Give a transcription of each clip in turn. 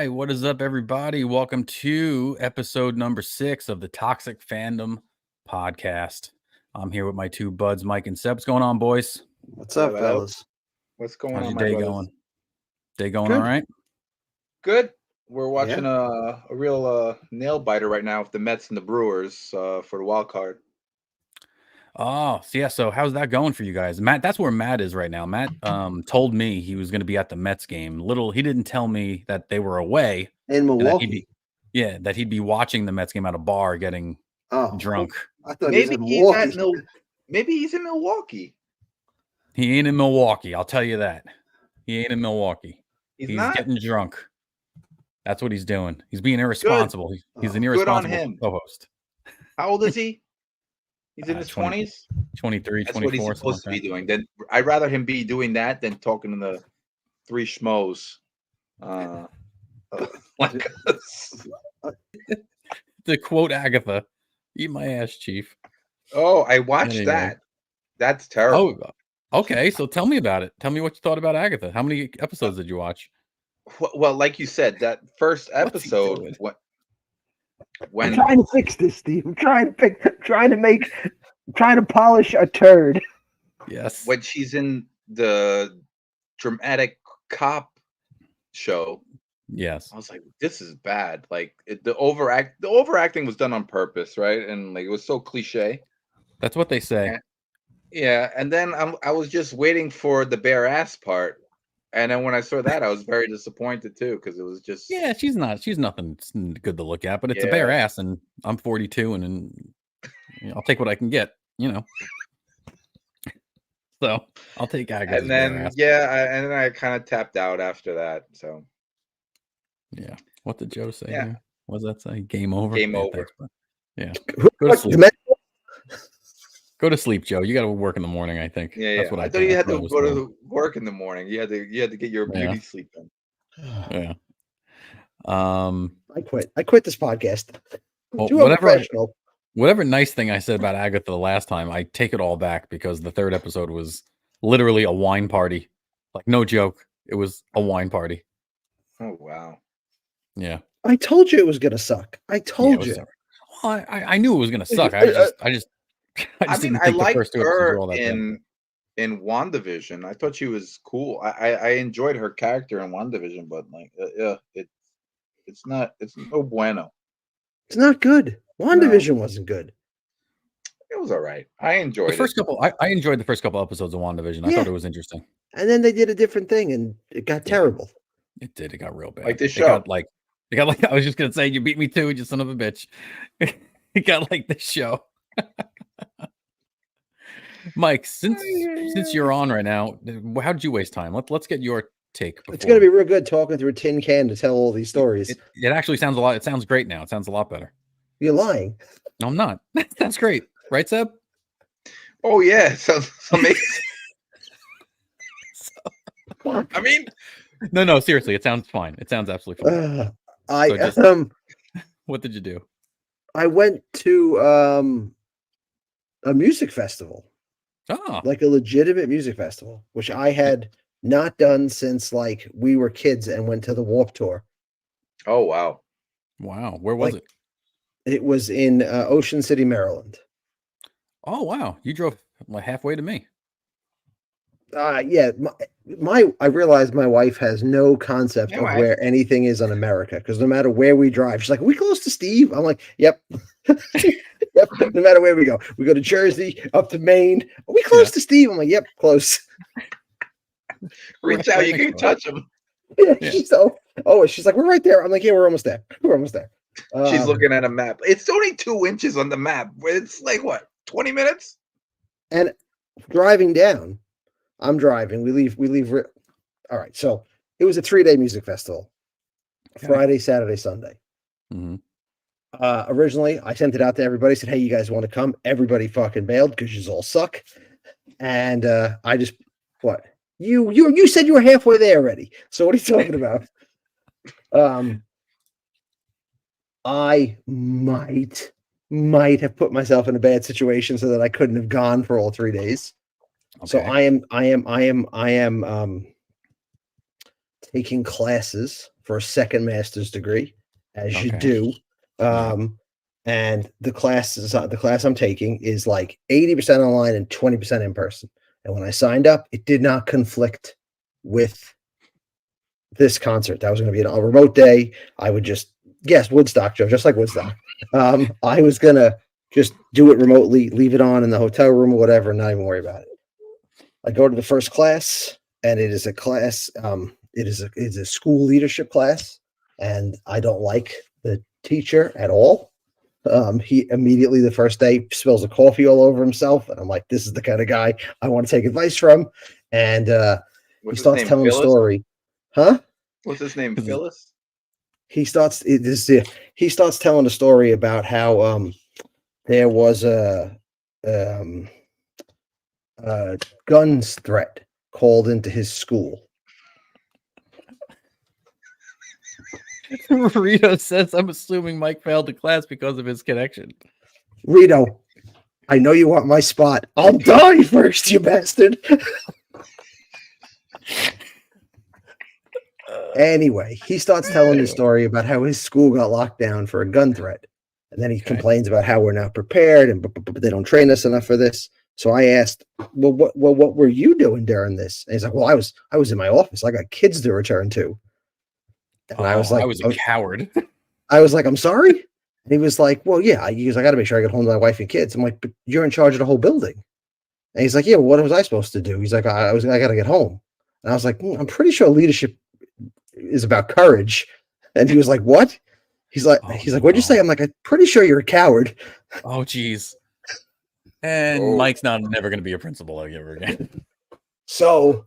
right, what is up, everybody? Welcome to episode number 6 of the Toxic Fandom podcast. I'm here with my two buds, Mike and Seb. What's going on, boys? What's up, fellas? What's going How's on, your my day brothers? going? Day going Good. all right? Good. We're watching a real nail biter right now with the Mets and the Brewers for the wild card. Oh, so yeah. So how's that going for you guys? Matt, that's where Matt is right now. Matt told me he was going to be at the Mets game. He didn't tell me that they were away. In Milwaukee. That he'd be watching the Mets game at a bar getting drunk. I thought Maybe he was in Milwaukee. Maybe he's in Milwaukee. He ain't in Milwaukee, I'll tell you that. He ain't in Milwaukee. He's not getting drunk. That's what he's doing. He's being irresponsible. He's an Good on irresponsible him. co-host. How old is he? He's in his 20, 20s? 23, That's 24. what he's supposed to be doing. Then I'd rather him be doing that than talking to the three schmoes. Like us. To quote Agatha, eat my ass, Chief. Oh, I watched Anyway. that. That's terrible. Oh, okay. So tell me about it. Tell me what you thought about Agatha. How many episodes did you watch? Well, like you said, that first What's he episode, doing? when I'm trying to fix this, Steve. I'm trying to polish a turd. Yes. when she's in the dramatic cop show, Yes. I was like, this is bad. Like the overacting was done on purpose, right? And like it was so cliche. That's what they say. Yeah, and then I was just waiting for the bare ass part. And then when I saw that, I was very disappointed too, because it was just Yeah, she's nothing good to look at, but it's a bare ass, and I'm 42, and I'll take what I can get, So I'll take Agatha's and bare then ass. and then I kind of tapped out after that. So Yeah. What did Joe say? Yeah. Here? What does that say? Game over. Game Yeah, over. thanks, bro. Yeah. Go to sleep. Go to sleep, Joe. You got to work in the morning, I think. yeah, That's what I I thought think. you had That's to what I go was told. to work in the morning. You had to get your beauty sleep in. Yeah. I quit. I quit this podcast. Well, Too unprofessional. whatever nice thing I said about Agatha the last time, I take it all back, because the third episode was literally a wine party. Like, no joke. It was a wine party. Oh wow. Yeah. I told you it was gonna suck. I told you. Well, I knew it was gonna suck. I just I didn't mean, I think the liked first two episodes were her all that bad. in WandaVision. I thought she was cool. I enjoyed her character in WandaVision, but like, it's no bueno. It's not good. WandaVision wasn't good. It was all right. I enjoyed The first it. couple, I enjoyed the first couple episodes of WandaVision. I Yeah. thought it was interesting. And then they did a different thing, and it got terrible. It did. It got real bad. Like this It show. got like I was just gonna say, you beat me too, you son of a bitch. It got like this show. Mike, since you're on right now, how did you waste time? Let's get your take. It's gonna be real good talking through a tin can to tell all these stories. It actually sounds a lot. It sounds great now. It sounds a lot better. You're lying. No, I'm not. That's great, right, Seb? Oh yeah, so amazing. I mean, No, seriously, it sounds fine. It sounds absolutely fine. What did you do? I went to a music festival. Oh, Like a legitimate music festival, which I had not done since like we were kids and went to the Warped Tour. oh wow. wow. Where was Like- it? It was in Ocean City, Maryland. Oh, wow. You drove like halfway to me. Yeah, I realized my wife has no concept of Yeah, where anything is in America, because no matter where we drive, she's like, "Are we close to Steve?" I'm like, "Yep." Yep. No matter where we go to Jersey, up to Maine. Are we close to Steve? I'm like, "Yep, close." Reach out, you can touch him. Yeah, she's like, "We're right there." I'm like, "Yeah, we're almost there. We're almost there." She's looking at a map. It's only 2 inches on the map. It's like what, 20 minutes? And driving down, I'm driving. We leave. All right. So it was a 3-day music festival. Okay. Friday, Saturday, Sunday. Mm-hmm. Originally, I sent it out to everybody. Said, "Hey, you guys want to come?" Everybody fucking bailed because you all suck. And I just, what? You said you were halfway there already. So what are you talking about? I might have put myself in a bad situation so that I couldn't have gone for all 3 days. Okay. So I am taking classes for a second master's degree, as you Okay. do. Yeah. And the class I'm taking is like 80% online and 20% in person. And when I signed up, it did not conflict with this concert. That was going to be a remote day. I would just Woodstock, Joe, just like Woodstock. I was gonna just do it remotely, leave it on in the hotel room or whatever, and not even worry about it. I go to the first class, and it is a class. It is a school leadership class, and I don't like the teacher at all. He immediately the first day spills a coffee all over himself, and I'm like, this is the kind of guy I want to take advice from. And he starts telling the story. Huh? What's his name? Phyllis? He starts telling a story about how there was a guns threat called into his school. Rito says, I'm assuming Mike failed the class because of his connection. Rito, I know you want my spot. I'll die first, you bastard. Anyway, he starts telling the story about how his school got locked down for a gun threat. And then he complains about how we're not prepared and they don't train us enough for this. So I asked, well, what were you doing during this? And he's like, well, I was in my office. I got kids to return to. And I was like, I was a coward. I was like, I'm sorry. And he was like, well, yeah, I got to make sure I get home to my wife and kids. I'm like, but you're in charge of the whole building. And he's like, yeah, well, what was I supposed to do? He's like, I got to get home. And I was like, I'm pretty sure leadership is about courage. And he was like, what? He's like, what'd you say? I'm like, I'm pretty sure you're a coward. Oh, geez. And Mike's never going to be a principal ever again. So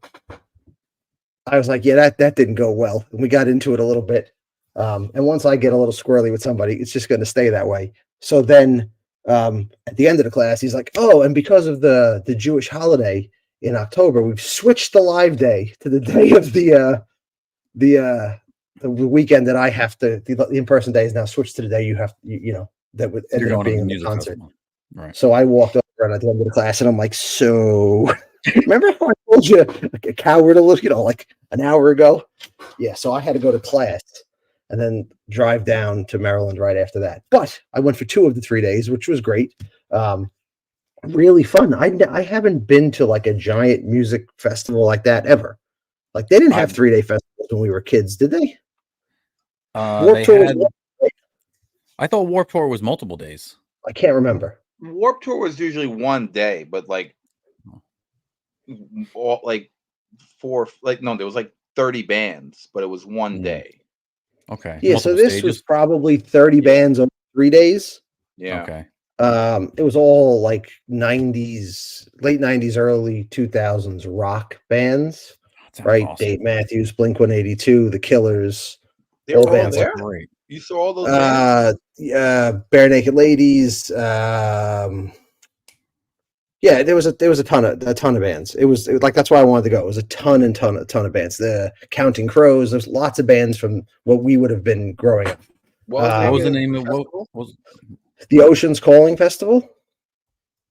I was like, yeah, that didn't go well. And we got into it a little bit. And once I get a little squirrely with somebody, it's just going to stay that way. So then at the end of the class, he's like, oh, and because of the Jewish holiday in October, we've switched the live day to the day of the weekend that I have to, the in-person day is now switched to the day you have, that would end up being a concert. Right. So I walked over at the end of the class and I'm like, so remember how I told you like a coward a little, like an hour ago? Yeah. So I had to go to class and then drive down to Maryland right after that. But I went for 2 of the 3 days, which was great. Really fun. I haven't been to like a giant music festival like that ever. Like they didn't have 3-day festivals when we were kids, did they? I thought Warped Tour was multiple days. I can't remember. Warped Tour was usually 1 day, but there was like 30 bands, but it was 1 day. Okay. Yeah, multiple so this stages? was probably 30 bands over 3 days. Yeah. Okay. It was all like 90s, late 90s, early 2000s rock bands, right? Awesome. Dave Matthews, Blink-182, The Killers, They were all bands there. Great. You saw all those bands? Bare Naked Ladies. Yeah, there was a ton of bands. It was like that's why I wanted to go. It was a ton of bands. The Counting Crows. There's lots of bands from what we would have been growing up. What was the name of what was the Ocean's Calling Festival?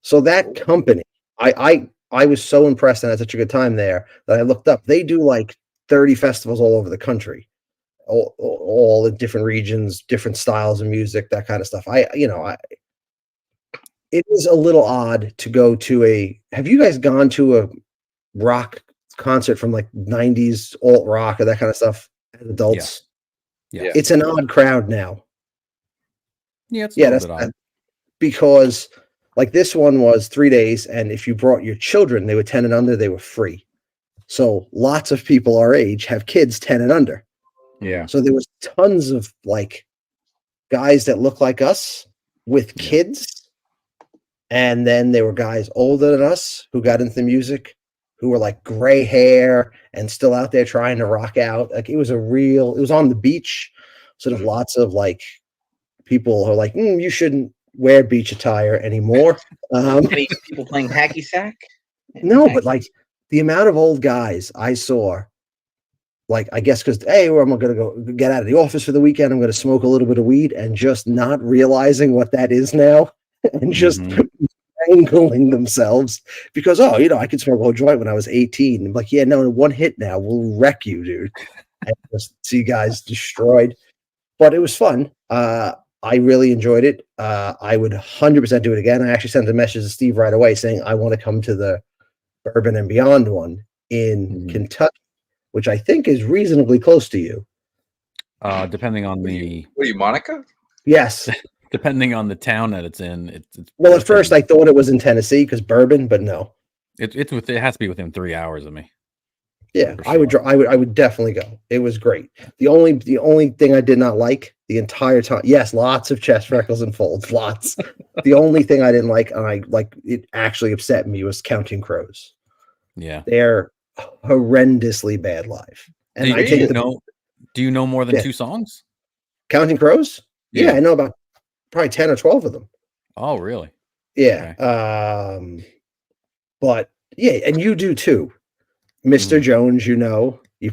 So that company, I was so impressed and had such a good time there that I looked up. They do like 30 festivals all over the country. All in different regions, different styles of music, that kind of stuff. It is a little odd to go to have you guys gone to a rock concert from like 90s alt rock or that kind of stuff as adults? Yeah. It's an odd crowd now. Yeah, that's because like this one was 3 days, and if you brought your children, they were 10 and under, they were free. So lots of people our age have kids 10 and under. Yeah. So there was tons of like guys that look like us with kids. And then there were guys older than us who got into music, who were like gray hair and still out there trying to rock out. Like it was on the beach. So there's lots of like people who are like, you shouldn't wear beach attire anymore. Any people playing hacky sack? No, but like the amount of old guys I saw, like, I guess because, hey, I'm going to go get out of the office for the weekend. I'm going to smoke a little bit of weed and just not realizing what that is now and just angling themselves because, I could smoke a whole joint when I was 18. I'm like, yeah, no, one hit now will wreck you, dude. and just see guys destroyed. But it was fun. I really enjoyed it. I would 100% do it again. I actually sent a message to Steve right away saying I want to come to the Bourbon and Beyond one in Kentucky, which I think is reasonably close to you. Depending on What are you, Monica? Yes. depending on the town that it's in, it's Well, at first I thought it was in Tennessee because Bourbon, but no. it has to be within 3 hours of me. Yeah, For I would. sure. I would definitely go. It was great. The only thing I did not like the entire time. Yes, lots of chest freckles and folds, lots. The only thing I didn't like, and I like it actually upset me, was Counting Crows. Yeah. They're horrendously bad live. And Do I think do you know more than Yeah. 2 songs? Counting Crows. Yeah, Yeah. I know about probably 10 or 12 of them. Oh, really? Yeah. Okay. But yeah, and you do too. Mr. Jones, you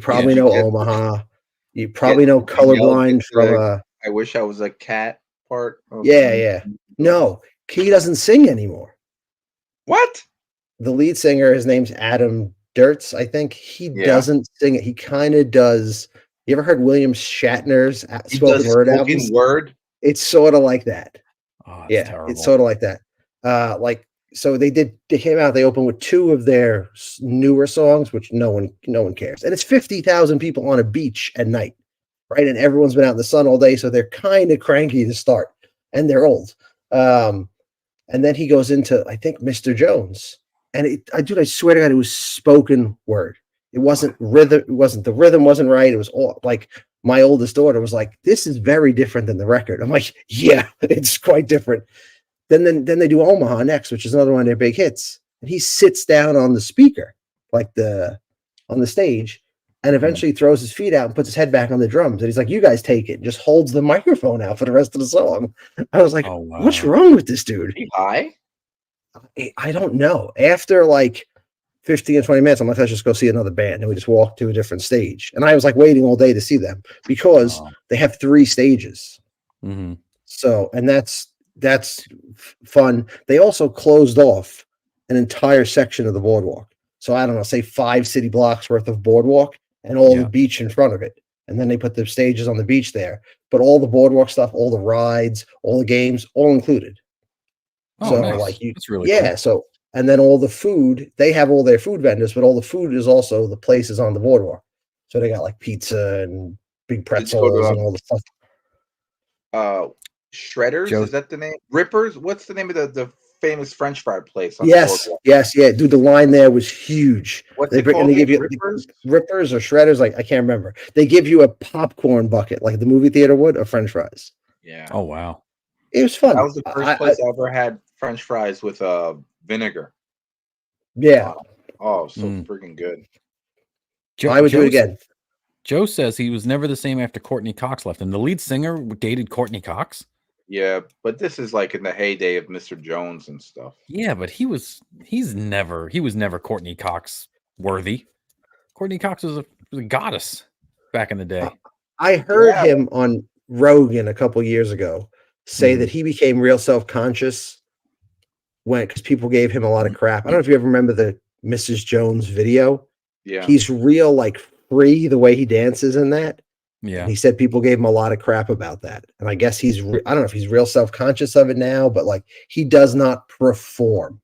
probably Did you know get- Omaha. You probably know Did you yell Colorblind get from the I wish I was a cat part. Of yeah. No, he doesn't sing anymore. What? The lead singer, his name's Adam Dirts, I think. He doesn't sing it. He kind of does. You ever heard William Shatner's He spoken does word spoken albums? word. It's sort of like that. Oh, Yeah, terrible. it's sort of like that. So they came out, they opened with 2 of their newer songs, which no one cares. And it's 50,000 people on a beach at night, right? And everyone's been out in the sun all day, so they're kind of cranky to start, and they're old. And then he goes into, I think, Mr. Jones. And I swear to God, it was spoken word. It wasn't rhythm. The rhythm wasn't right. It was all like my oldest daughter was like, "This is very different than the record." I'm like, "Yeah, it's quite different." Then they do Omaha next, which is another one of their big hits. And he sits down on the speaker, on the stage, and eventually throws his feet out and puts his head back on the drums. And he's like, "You guys take it." And just holds the microphone out for the rest of the song. I was like, Oh, wow. "What's wrong with this dude?" He high? I don't know. After like 15 or 20 minutes, I'm like, let's just go see another band. And we just walked to a different stage. And I was like waiting all day to see them because they have 3 stages. Mm-hmm. So, and that's fun. They also closed off an entire section of the boardwalk. So I don't know, say 5 city blocks worth of boardwalk and all the beach in front of it. And then they put the stages on the beach there. But all the boardwalk stuff, all the rides, all the games, all included. Oh, So nice. That's really cool. So and then all the food, they have all their food vendors, but all the food is also the places on the boardwalk. So they got like pizza and big pretzels and all the stuff. Shredders, Joe- is that the name? Rippers? What's the name of the famous French fry place on the Yes, boardwalk? yeah. Dude, the line there was huge. What's They it bring and called? they give you Rippers? rippers or shredders, like I can't remember. They give you a popcorn bucket, like the movie theater would, of French fries. Yeah. Oh, wow. It was fun. That was the first place I ever had French fries with vinegar. Yeah, Oh, so freaking good. I would do it again. Joe says he was never the same after Courtney Cox left, and the lead singer dated Courtney Cox. Yeah, but this is like in the heyday of Mr. Jones and stuff. Yeah, but he was never Courtney Cox worthy. Courtney Cox was a goddess back in the day. I heard him on Rogan a couple years ago say that he became real self-conscious because people gave him a lot of crap. I don't know if you ever remember the Mrs. Jones video. Yeah. He's real like free the way he dances in that. Yeah. And he said people gave him a lot of crap about that. And I guess I don't know if he's real self-conscious of it now, but like he does not perform,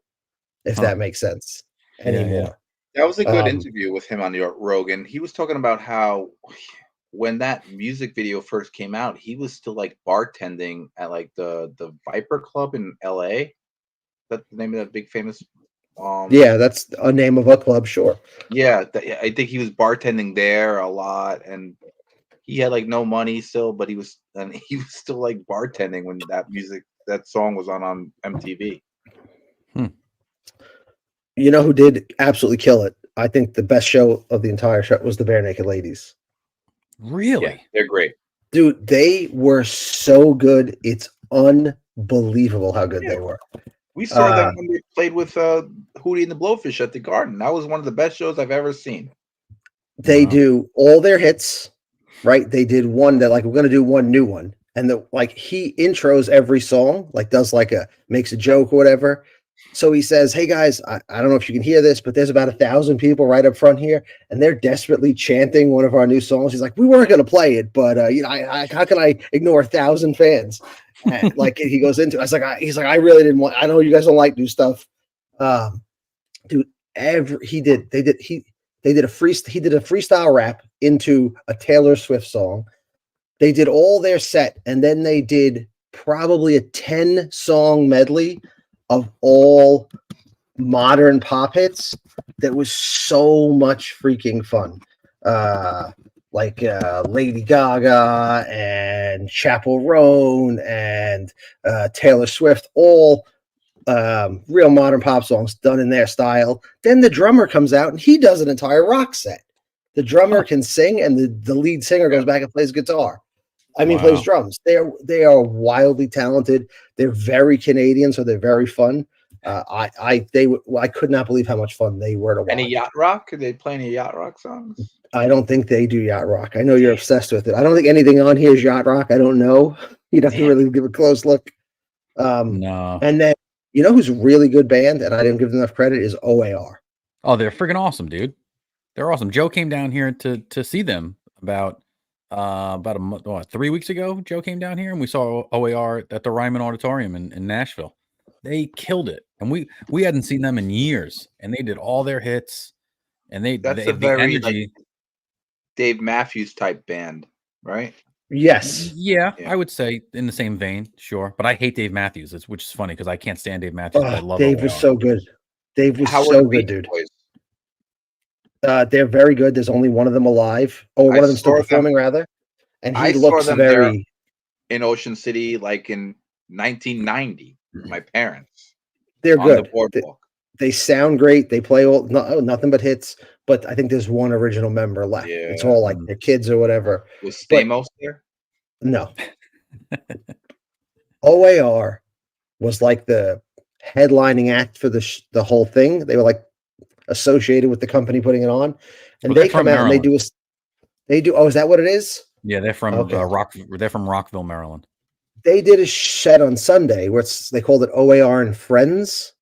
if that makes sense, anymore. That was a good interview with him on the Rogan. He was talking about how when that music video first came out, he was still like bartending at like the Viper Club in LA. That's the name of that big famous yeah, that's a name of a club, sure. Yeah, I think he was bartending there a lot, and he had like no money still, but he was still like bartending when that song was on MTV. You know who did absolutely kill it? I think the best show of the entire show was the Bare Naked Ladies. Really? Yeah, they're great. Dude, they were so good. It's unbelievable how good they were. We saw them when they played with Hootie and the Blowfish at the Garden. That was one of the best shows I've ever seen. They do all their hits, right? They did one that like we're gonna do one new one, and he intros every song, like does like makes a joke or whatever. So he says, "Hey guys, I don't know if you can hear this, but there's about 1,000 people right up front here, and they're desperately chanting one of our new songs." He's like, "We weren't going to play it, but how can I ignore 1,000 fans?" And, like he goes into, he's like, "I really didn't want. I know you guys don't like new stuff, dude. He did a freestyle rap into a Taylor Swift song. They did all their set, and then they did probably a 10-song medley of all modern pop hits that was so much freaking fun. Lady Gaga and Chappell Roan and Taylor Swift, all real modern pop songs done in their style. Then the drummer comes out and he does an entire rock set. The drummer can sing, and the lead singer goes back and plays guitar. Plays drums. They are wildly talented. They're very Canadian, so they're very fun. I could not believe how much fun they were to watch. Any yacht rock? Could they play any yacht rock songs? I don't think they do yacht rock. I know you're obsessed with it. I don't think anything on here is yacht rock. I don't know. You'd have to really give a close look. No. And then you know who's a really good band, and I didn't give them enough credit, is OAR. Oh, they're freaking awesome, dude. They're awesome. Joe came down here to see them about a month, 3 weeks ago. Joe came down here and we saw OAR at the Ryman Auditorium in Nashville. They killed it, and we hadn't seen them in years, and they did all their hits, and That's the a very energy. Dave Matthews type band, right? Yes. Yeah, I would say in the same vein, sure. But I hate Dave Matthews, which is funny because I can't stand Dave Matthews, but I love Dave OAR. was so good. Dave was How so good, dude. They're very good. There's only one of them alive. One of them still performing, rather. And he looks very in Ocean City, like in 1990. My parents. They're good. The boardwalk. They sound great. They play nothing but hits. But I think there's one original member left. Yeah. It's all like their kids or whatever. Was Stamos there? No. OAR was like the headlining act for the whole thing. They were like associated with the company putting it on, and they come out and they do. Oh, is that what it is? Yeah, they're from They're from Rockville, Maryland. They did a set on Sunday where they called it OAR and Friends,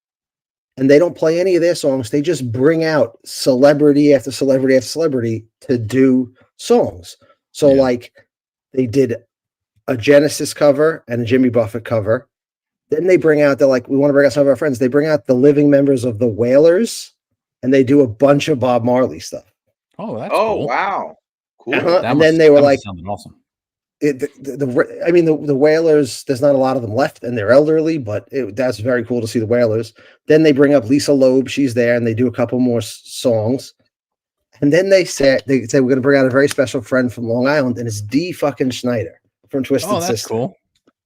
and they don't play any of their songs. They just bring out celebrity after celebrity after celebrity to do songs. So like they did a Genesis cover and a Jimmy Buffett cover. Then they bring out, we want to bring out some of our friends. They bring out the living members of the Wailers, and they do a bunch of Bob Marley stuff. Oh, that's cool. Wow. Cool. And then they were like, awesome. The Wailers, there's not a lot of them left, and they're elderly, but that's very cool to see the Wailers. Then they bring up Lisa Loeb. She's there, and they do a couple more songs. And then they say we're going to bring out a very special friend from Long Island, and it's D. fucking Schneider from Twisted Sister. Oh, that's cool.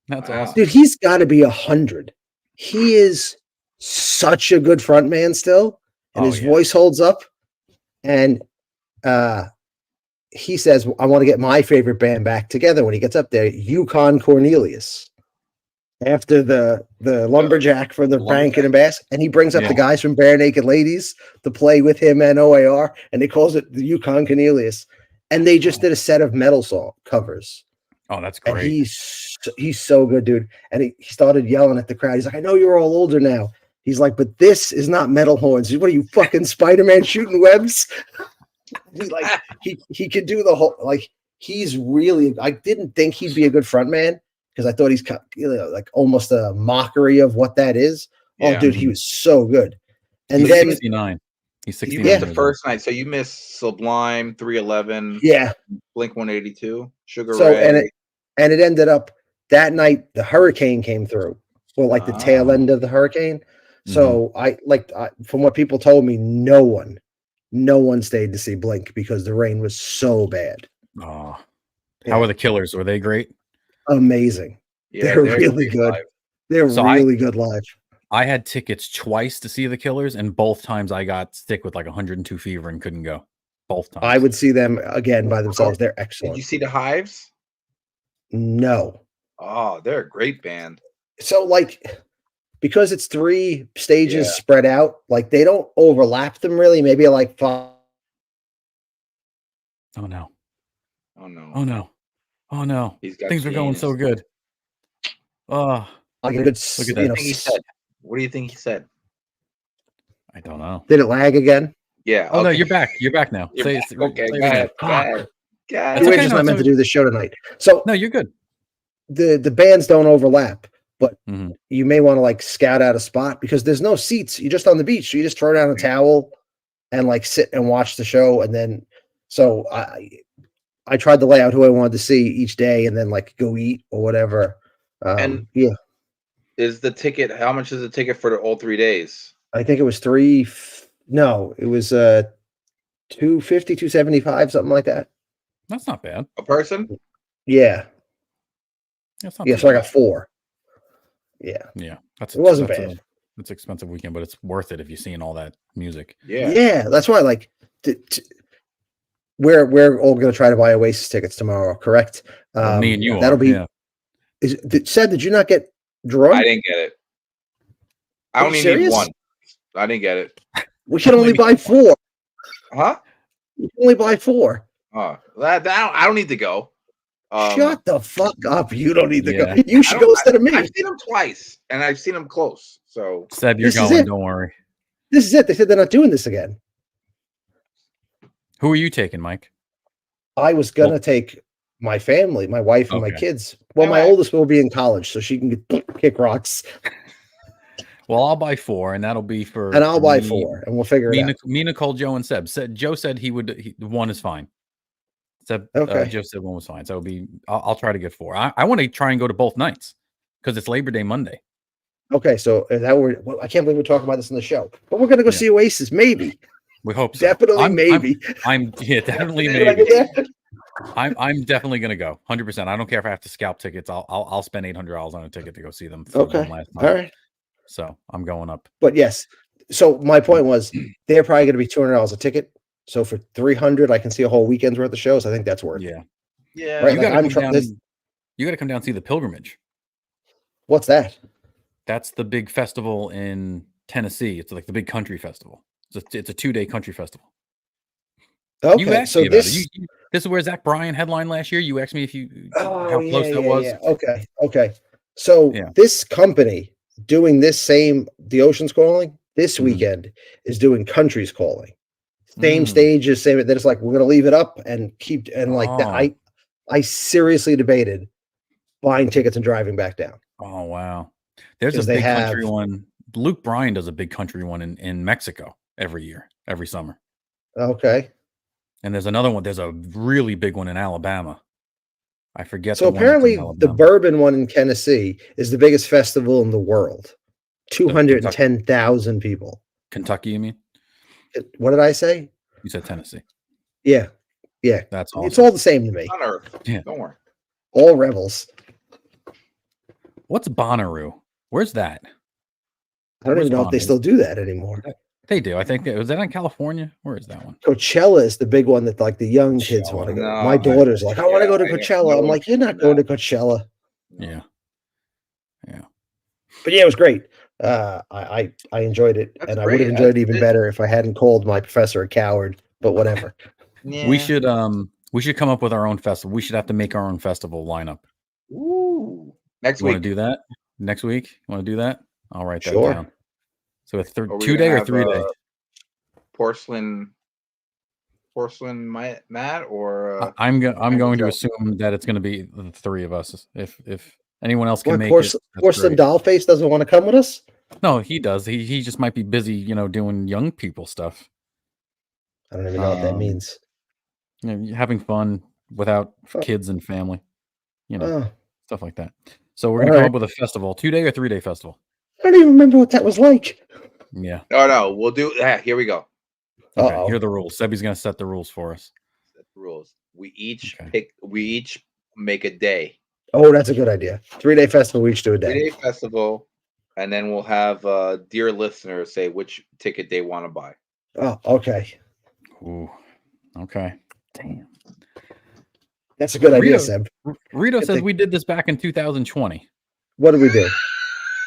That's awesome. Dude, he's got to be 100. He is such a good front man still, and his voice holds up. And he says, I want to get my favorite band back together when he gets up there, Yukon Cornelius, after the lumberjack for the Rankin and Bass. And he brings up the guys from Bare Naked Ladies to play with him and OAR, and they calls it the Yukon Cornelius. And they just did a set of metal song covers. Oh, that's great. And he's so good, dude. And he started yelling at the crowd. He's like, I know you're all older now. He's like, but this is not metal horns. What are you, fucking Spider-Man shooting webs? He could do the whole, he's really, I didn't think he'd be a good front man because I thought he's like almost a mockery of what that is. Yeah. Oh, dude, he was so good. And he's then 69. He's 69. You missed the first night, so you missed Sublime, 311, Blink 182, Sugar Ray. And it ended up that night the hurricane came through. Well, like the tail end of the hurricane. So I from what people told me, no one stayed to see Blink because the rain was so bad. Oh, how were the Killers? Were they great? Amazing. Yeah, they're really good. Live. They're really good live. I had tickets twice to see the Killers, and both times I got sick with 102 fever and couldn't go. Both times. I would see them again by themselves. They're excellent. Did you see the Hives? No. Oh, they're a great band. So because it's 3 stages spread out, they don't overlap them really. Maybe 5. Oh no. Oh no. Oh no. Oh no. Things are going so good. Oh, look at that. What do you think he said? I don't know. Did it lag again? Yeah. Oh no, okay. you're back. You're back now. You're Say, back. say Okay, it go again. ahead. Go ahead. Go That's ahead. We're okay, just no, not meant to do this show tonight. So No, you're good. the bands don't overlap, but Mhm. you may want to like scout out a spot because there's no seats. You're just on the beach. So you just throw down a towel and like sit and watch the show. And then so I tried to lay out who I wanted to see each day and then like go eat or whatever. And Yeah, is the ticket? How much is the ticket for all 3 days? I think it was no, it was 250, 275, something like that. That's not bad. A person? Yeah. That's not Yeah. too So I bad. got 4. Yeah. Yeah, that's It wasn't that's bad. It's an expensive weekend, but it's worth it if you're seeing all that music. Yeah. Yeah. That's why like we're all going to try to buy Oasis tickets tomorrow, correct? Well, me and you That'll are. be Yeah. Did you not get drawn? I didn't get it. I Are you only need serious? one. I didn't get it. We can Only only need buy 4. Huh? We can only buy 4. I don't need to go. Shut the fuck up. You don't need to Yeah. go. You should go instead of me. I've seen them twice, and I've seen them close. So Seb, you're This is going. it. Don't worry. This is it. They said they're not doing this again. Who are you taking, Mike? I was gonna take my family, my wife and my Okay. kids. Well, my Alright. oldest will be in college, so she can kick rocks. Well, I'll buy 4, and that'll be for. And I'll buy me, 4, and we'll figure it out. Me, Nicole, Joe, and Seb. Joe said one is fine. Seb, Okay. Joe said one was fine. So it'll be. I'll try to get 4. I want to try and go to both nights because it's Labor Day Monday. Okay, so I can't believe we're talking about this in the show, but we're gonna go Yeah. see Oasis, maybe. We hope so. Definitely, maybe. I'm definitely Did I maybe. get that? I'm definitely gonna go 100%. I don't care if I have to scalp tickets. I'll spend $800 on a ticket to go see them. For Okay, one last time. all right. So I'm going up. But yes, so my point was they're probably going to be $200 a ticket. So for 300, I can see a whole weekend's worth of shows. I think that's worth it. Yeah. yeah, Right, You like, gotta I'm come trying. down. You gotta come down and see the Pilgrimage. What's that? That's the big festival in Tennessee. It's like the big country festival. It's a 2-day country festival. You Okay, asked so me about this. it. This is where Zach Bryan headlined last year. You asked me if you Oh, how close that was. yeah. Okay. So Yeah. this company doing this same The Ocean's Calling this Mhm. weekend is doing Country's Calling. Same Mm. stages, same. Then it's like we're going to leave it up and keep and like that. Oh. I seriously debated buying tickets and driving back down. Oh wow. There's a 'Cause they big country have- one. Luke Bryan does a big country one in Mexico every year, every summer. Okay. And there's another one. There's a really big one in Alabama. I forget. So the one that's in apparently the Alabama. bourbon one in Tennessee is the biggest festival in the world. 210,000 people. Kentucky, you mean? What did I say? You said Tennessee. Yeah. That's awesome. It's all the same to me. on Earth. Yeah. Don't worry. All rebels. What's Bonnaroo? Where's that? I don't Where's even know if they Bonnaroo? still do that anymore. They do. I think was that in California? Where is that one? Coachella is the big one that like the young kids want to go. No, My daughter's like, I want to go to yeah, Coachella. I'm like, you're not going to Coachella. Yeah. But yeah, it was great. I enjoyed it, That's and I great. would have enjoyed it I- even better if I hadn't called my professor a coward. But whatever. We should come up with our own festival. We should have to make our own festival lineup. Ooh. Next You want week. to do that next week? You want to do that? I'll write that Sure. down. So a Are we 2-day gonna or have, 3-day? Porcelain Matt or I'm going to Joe. assume that it's going to be the 3 of us. If anyone else can What, make Porcelain, it, that's Porcelain great. Dollface doesn't want to come with us? No, he does. He just might be busy, doing young people stuff. I don't even know what that Um, means. Having fun without Fuck. kids and family, Oh, stuff like that. So we're gonna come Alright. up with a festival, 2-day or 3-day festival. I don't even remember what that was like. Yeah. no, we'll do here we go. Okay. Uh-oh. Here are the rules. Sebby's gonna set the rules for us. Set the rules. We each Okay. make a day. Oh, that's a good idea. 3-day festival, we each do a day. 3-day festival, and then we'll have dear listeners say which ticket they want to buy. Oh, okay. Ooh. Okay. Damn. That's a good idea, Rito- Seb. Rito Good says thing. we did this back in 2020. What did we do?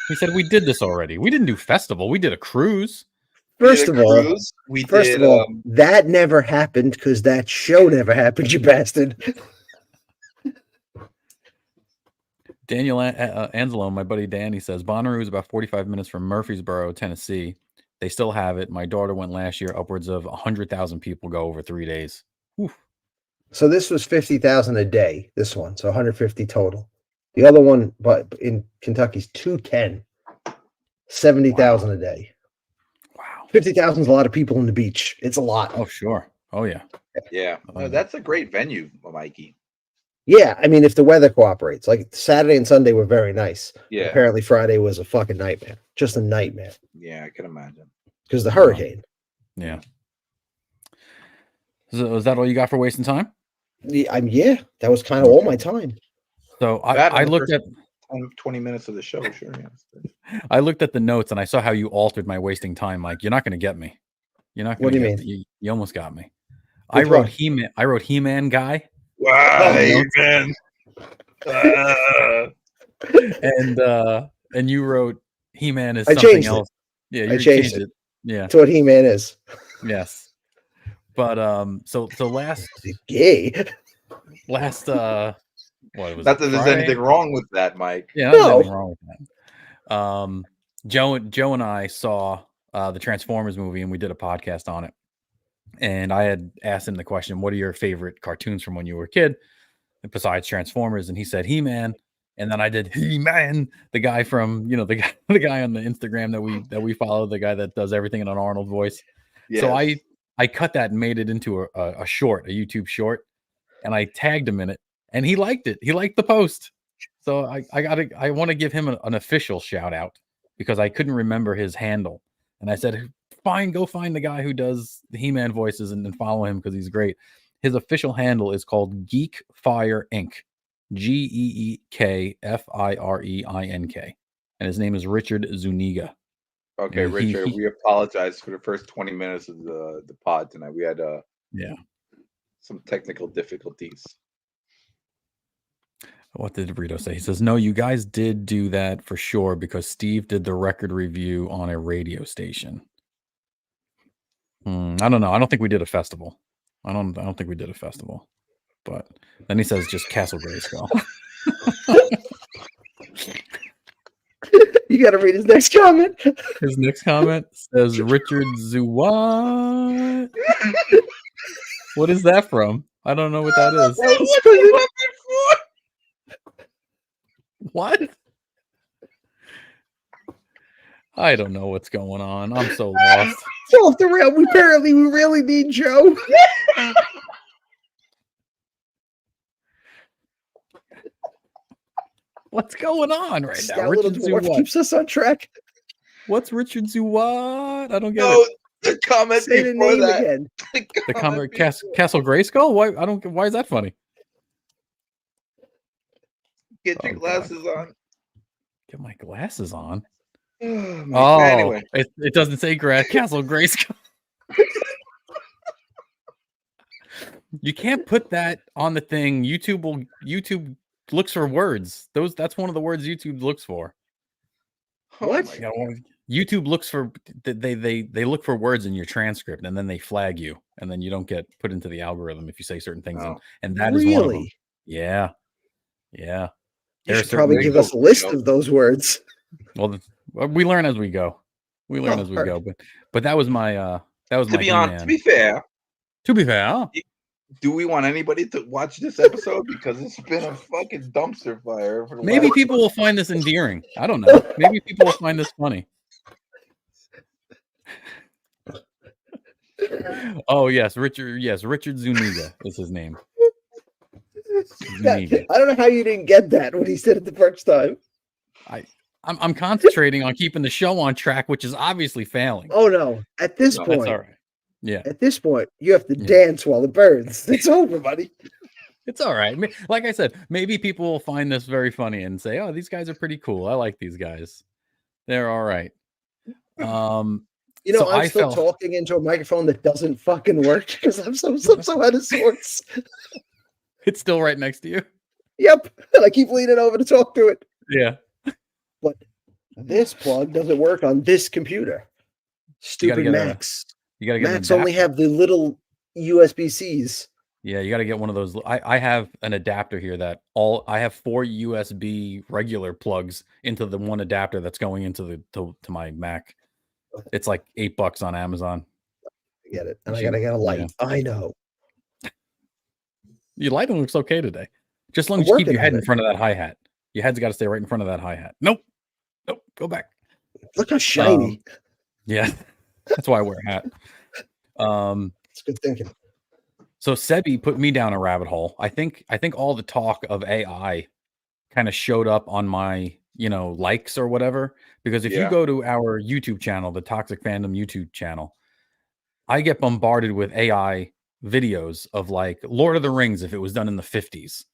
He said we did this already. We didn't do festival. We did a cruise. First of all, we that never happened because that show never happened, you bastard. Daniel Angelo, my buddy Danny, says Bonnaroo is about 45 minutes from Murfreesboro, Tennessee. They still have it. My daughter went last year. Upwards of 100,000 people go over 3 days. Whew. So this was 50,000 a day. This one, so 150 total. The other one, but in Kentucky's 210, 70,000 a day. Wow. 50,000 is a lot of people in the beach. It's a lot. Oh, sure. Oh, yeah. Yeah, Oh, no, yeah. that's a great venue, Mikey. Yeah, I mean, if the weather cooperates, like Saturday and Sunday were very nice. Yeah, Apparently Friday was a fucking nightmare. Just a nightmare yeah, I can imagine. because the hurricane. Yeah. So is that all you got for wasting time? Yeah, that was kind of all my time. So That I and the looked first at 20 minutes of the show, sure. Yeah. I looked at the notes and I saw how you altered my wasting time, Mike. You're not going to get me. You're not going What to do you get mean? me. You almost got me. Which I wrote one? He-Man. I wrote He-Man guy, Why, notes. man? And you wrote He-Man is I something changed it. else. Yeah, I you changed changed it. Yeah. That's what He-Man is. Yes. But so last Gay. what was Not it? that there's Friday? anything wrong with that, Mike. Yeah, there's No. anything wrong with that. Joe and I saw the Transformers movie and we did a podcast on it. And I had asked him the question, what are your favorite cartoons from when you were a kid besides Transformers? And he said He-Man. And then I did He-Man, the guy from, the guy on the Instagram that we follow, the guy that does everything in an Arnold voice. Yes. So I cut that and made it into a short, a YouTube short, and I tagged him in it, and he liked it. He liked the post. So I want to give him an official shout out because I couldn't remember his handle. And I said, fine, go find the guy who does the He-Man voices and follow him because he's great. His official handle is called Geek Fire Inc. GeekFireinK. And his name is Richard Zuniga. Okay, And Richard, we apologize for the first 20 minutes of the pod tonight. We had some technical difficulties. What did Rito say? He says, no, you guys did do that for sure because Steve did the record review on a radio station. I don't know. I don't think we did a festival. I don't think we did a festival. But then he says just Castle Grayskull. You got to read his next comment. His next comment says Richard Zuwat. What is that from? I don't know what that is. What? I don't know what's going on. I'm so lost. So off the rail. We really need Joe. What's going on right now? That little Richard dwarf Zuwat. keeps us on track. What's Richard Zuwat? I don't get No, it. the comment Say the before name that. again. The comment Castle Grayskull? Why is that funny? Get your Oh, glasses on. Get my glasses on. Oh, anyway. It doesn't say Castle Grayskull. You can't put that on the thing. YouTube looks for words. That's one of the words YouTube looks for. What? my God. YouTube looks for they look for words in your transcript and then they flag you and then you don't get put into the algorithm if you say certain things Oh. and that is one of them. Really? Yeah. You There are should probably certain give us a list of those words. Well, we learn as we go. But that was my To be honest, to be fair, huh? do we want anybody to watch this episode? Because it's been a fucking dumpster fire. For the Maybe last- people will find this endearing. I don't know. Maybe people will find this funny. Oh yes, Richard. Yes, Richard Zuniga is his name. Zuniga. I don't know how you didn't get that when he said it the first time. I'm concentrating on keeping the show on track, which is obviously failing. Oh no! At this So point, that's all right. Yeah, at this point, you have to Yeah. dance while it burns. It's over, buddy. it's all right. Like I said, maybe people will find this very funny and say, "Oh, these guys are pretty cool. I like these guys. They're all right." You know, So I'm I still felt- talking into a microphone that doesn't fucking work because I'm so out of sorts. It's still right next to you. Yep, and I keep leaning over to talk to it. Yeah. But this plug doesn't work on this computer. Stupid get a- Macs. You gotta get an Macs only adapter. have the little USB-Cs. Yeah, you got to get one of those. I have an adapter here I have 4 USB regular plugs into the one adapter that's going into to my Mac. It's like $8 on Amazon. I get it. And I She- gotta get a light. yeah. I know. Your lighting looks okay today. Just as long I'm as you keep your working head on in it. front of that hi-hat. Your head's got to stay right in front of that hi-hat. Nope. Go back. Look how shiny. Yeah. That's why I wear a hat. It's good thinking. So Sebi put me down a rabbit hole. I think all the talk of AI kind of showed up on my, likes or whatever. Because if you Yeah. go to our YouTube channel, the Toxic Fandom YouTube channel, I get bombarded with AI videos of like Lord of the Rings if it was done in the 50s.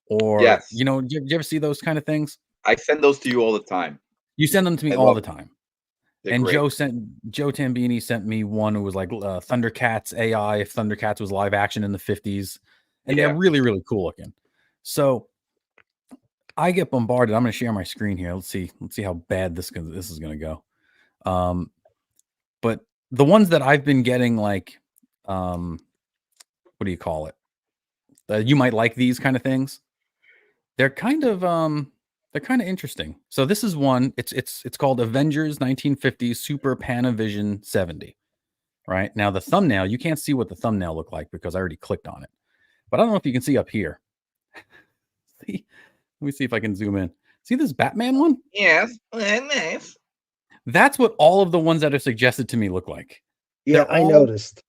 Or, Yes. do you ever see those kind of things? I send those to you all the time. You send them to me I all love the them. time. They're And great. Joe Tambini sent me one who was like Thundercats AI if Thundercats was live action in the 50s. And they're Yeah. really, really cool looking. So I get bombarded. I'm going to share my screen here. Let's see how bad this is going to go. But the ones that I've been getting, like, what do you call it? You might like these kind of things. They're kind of interesting. So this is one. It's called Avengers 1950s Super Panavision 70. Right now, the thumbnail, you can't see what the thumbnail looked like because I already clicked on it. But I don't know if you can see up here. Let me see if I can zoom in. See this Batman one? Yes. Nice. That's what all of the ones that are suggested to me look like. Yeah, They're I all- noticed.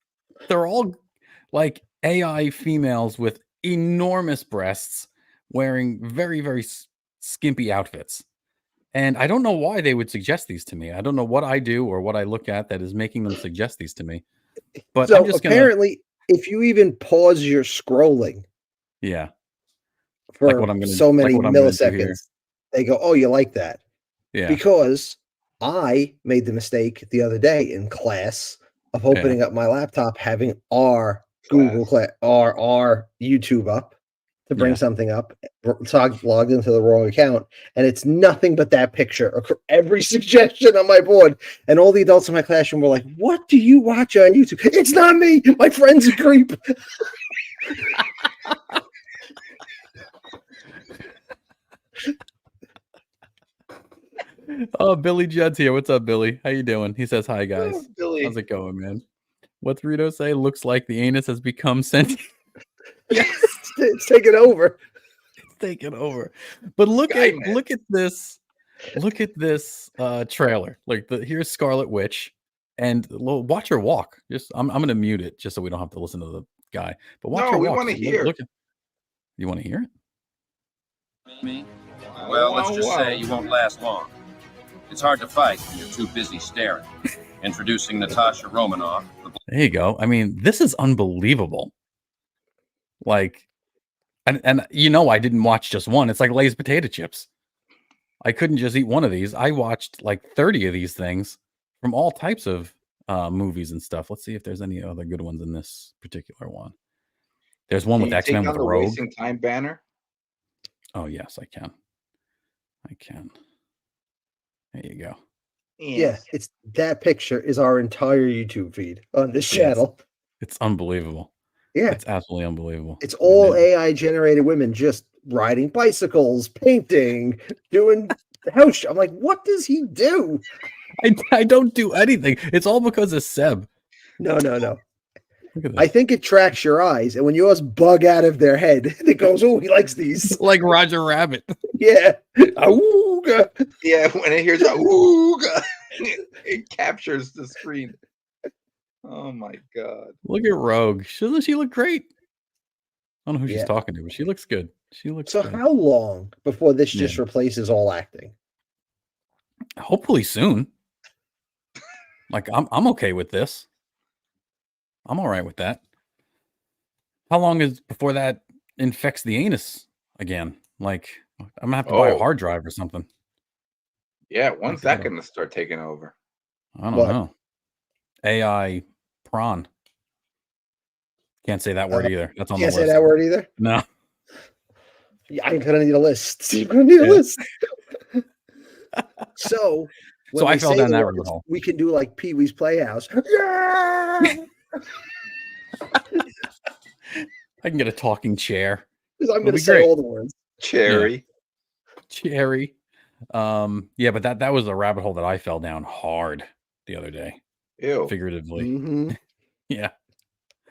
They're all like AI females with enormous breasts wearing very, very skimpy outfits. And I don't know why they would suggest these to me. I don't know what I do or what I look at that is making them suggest these to me. But So I'm just apparently, if you even pause your scrolling yeah. for Like what I'm gonna- so many like what I'm gonna do here. milliseconds, they go, "Oh, you like that?" Yeah. Because I made the mistake the other day in class of opening up my laptop, having our Google class, our YouTube up to bring Yeah. something up. So I logged into the wrong account, and it's nothing but that picture. Every suggestion on my board, and all the adults in my classroom were like, "What do you watch on YouTube?" It's not me. My friend's a creep. Oh, Billy Judd's here. What's up, Billy? How you doing? He says hi, guys. Oh, Billy. How's it going, man? What's Rito say? Looks like the anus has become sentient. Yes, it's taken over. It's taken over. But look Skynet. at this. Look at this trailer. Like here's Scarlet Witch, and watch her walk. I'm gonna mute it just so we don't have to listen to the guy. But watch No, her we walk. wanna hear. You want to hear it? Me? Well, let's just say you won't last long. It's hard to fight when you're too busy staring. Introducing Natasha Romanoff. There you go. I mean, this is unbelievable. Like, and I didn't watch just one. It's like Lay's potato chips. I couldn't just eat one of these. I watched like 30 of these things from all types of movies and stuff. Let's see if there's any other good ones in this particular one. There's one with Can you X-Men take with on a the rogue. Wasting Time banner? Oh, yes, I can. There you go. Yeah, it's that picture is our entire YouTube feed on this Yes. channel. It's unbelievable. Yeah, It's absolutely unbelievable. it's all I mean, AI generated women just riding bicycles, painting, doing house. I'm like, what does he do? I don't do anything. It's all because of Seb. No. Look at this. I think it tracks your eyes, and when yours bug out of their head, it goes, "Oh, he likes these." Like Roger Rabbit. Yeah. Awooga. Yeah, when it hears a ooga, it captures the screen. Oh my god. Look at Rogue. Doesn't she look great? I don't know who she's Yeah. talking to, but she looks good. She looks So good. how long before this just Yeah. replaces all acting? Hopefully soon. Like I'm okay with this. I'm all right with that. How long is before that infects the anus again? Like I'm gonna have to buy a Oh. hard drive or something. Yeah, when's Okay. that gonna start taking over? I don't What? know. AI prawn. Can't say that word either. That's on Can't the say list. that word either. No. Yeah, I'm gonna need a list. You're gonna need a Yeah. list. So, when So I they fell say down the that words, rabbit hole. we can do like Pee Wee's Playhouse. Yeah! I can get a talking chair. 'Cause I'm It'll gonna be say great. all the words. Cherry. Cherry. Yeah, but that was a rabbit hole that I fell down hard. the other day, Ew. figuratively. Mhm. Yeah.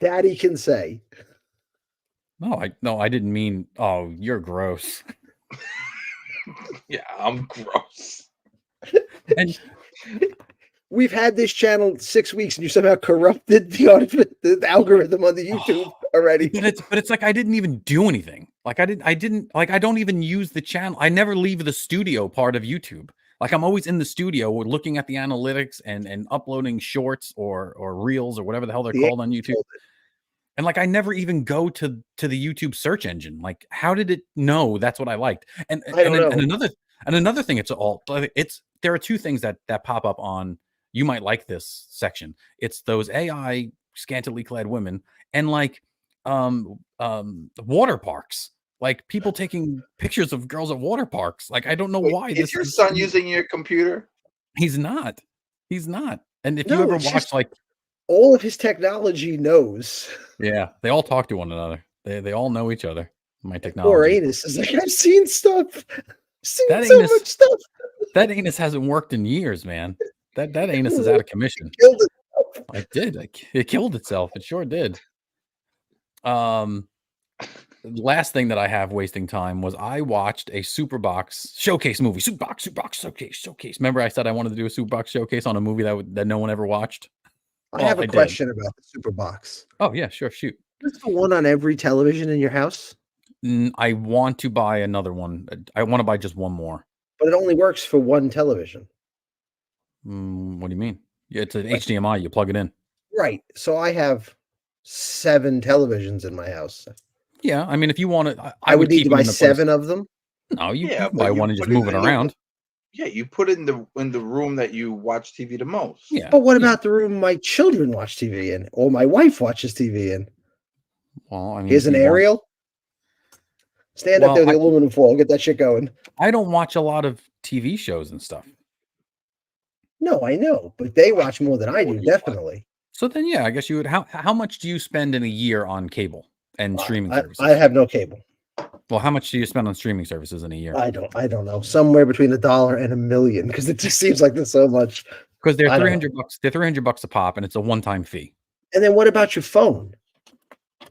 Daddy can say. No, I didn't mean. Oh, you're gross. Yeah, I'm gross. And We've had this channel 6 weeks, and you somehow corrupted the algorithm on the YouTube already. but it's like I didn't even do anything. Like I didn't like I don't even use the channel. I never leave the studio part of YouTube. Like I'm always in the studio looking at the analytics and uploading shorts or reels or whatever the hell they're The called on YouTube. And like I never even go to the YouTube search engine. Like how did it know that's what I liked? And I don't know. and another thing, it's there are two things that pop up on you might like this section. It's those AI scantily clad women and like water parks. Like people taking pictures of girls at water parks. Like I don't know Wait, why is this your son using your computer? He's not. He's not. And if No, you ever it's watch just- like All of his technology knows. yeah, they all talk to one another. They all know each other. My Poor technology. anus is like, I've seen stuff. Seen That so anus- much stuff. That anus hasn't worked in years, man. That anus is out of commission. Killed it. It did. It killed itself. It sure did. Last thing that I have wasting time was I watched a Superbox showcase movie. Superbox showcase. Remember I said I wanted to do a Superbox showcase on a movie that no one ever watched? I Well, have I a did. question about the super box. Oh yeah, sure. Shoot. Is the one on every television in your house? I want to buy another one. I want to buy just one more. But it only works for one television. What do you mean? Yeah, it's an Like- HDMI. You plug it in. Right. So I have 7 televisions in my house. Yeah, I mean, if you want to, I would need keep to them buy in the place- 7 of them. No, you Yeah, can but buy you one and just put it move it in the- around. Yeah, you put it in the room that you watch TV the most. Yeah. But what yeah. about the room my children watch TV in, or my wife watches TV in? Well, I mean, Here's if an you want- aerial. Stand up Well, there with the aluminum foil. Get that shit going. I don't watch a lot of TV shows and stuff. No, I know, but they watch more than I do, What do you watch? definitely. So then, yeah, I guess you would. How much do you spend in a year on cable and streaming services? I have no cable. Well, how much do you spend on streaming services in a year? I don't know. Somewhere between $1 and $1 million, because it just seems like there's so much. Because they're I don't $300. They're $300 a pop, and it's a one-time fee. And then what about your phone?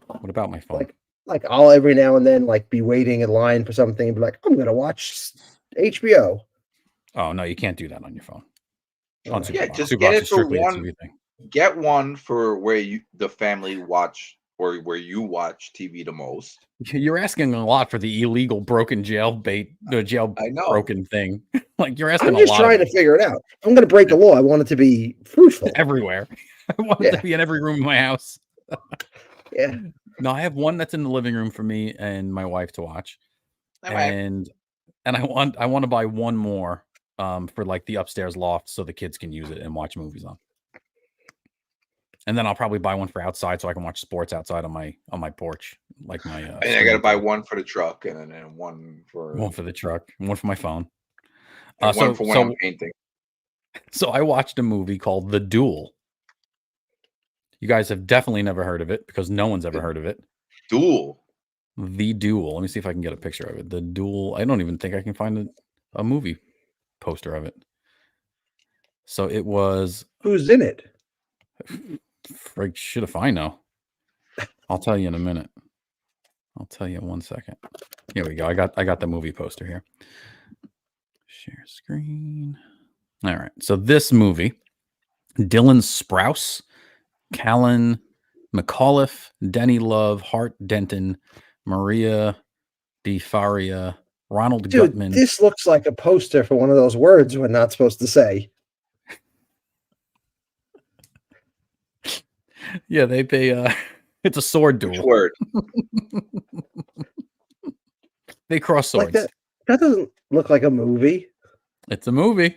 What about my phone? Like I'll every now and then like be waiting in line for something and be like, I'm gonna watch HBO. Oh no, you can't do that on your phone. On Alright. Yeah, Superbox. just Superbox get it is for strictly a one- TV thing. Get one for where the family watch or where you watch TV the most. You're asking a lot for the illegal broken jail I know. broken thing. Like you're asking I'm a just lot trying of to figure it out. If I'm gonna break the law, I want it to be fruitful. everywhere. I want it Yeah. to be in every room in my house. Yeah. No, I have one that's in the living room for me and my wife to watch. All right. And I want to buy one more for like the upstairs loft so the kids can use it and watch movies on. And then I'll probably buy one for outside so I can watch sports outside on my porch, like my. And I got to buy one for the truck and then one for the truck, one for my phone. and one for when I'm painting. So I watched a movie called The Duel. You guys have definitely never heard of it because no one's ever heard of it. Duel. The Duel. Let me see if I can get a picture of it. The Duel. I don't even think I can find a movie poster of it. So it was. Who's in it? Frig, shit if I know. I'll tell you in a minute. I'll tell you in 1 second. Here we go. I got the movie poster here. Share screen. All right. So this movie, Dylan Sprouse, Callan McAuliffe, Denny Love, Hart Denton, Maria DeFaria, Ronald Dude, Gutman. this looks like a poster for one of those words we're not supposed to say. Yeah, they it's a sword duel. Which word? They cross Like swords. that doesn't look like a movie. It's a movie,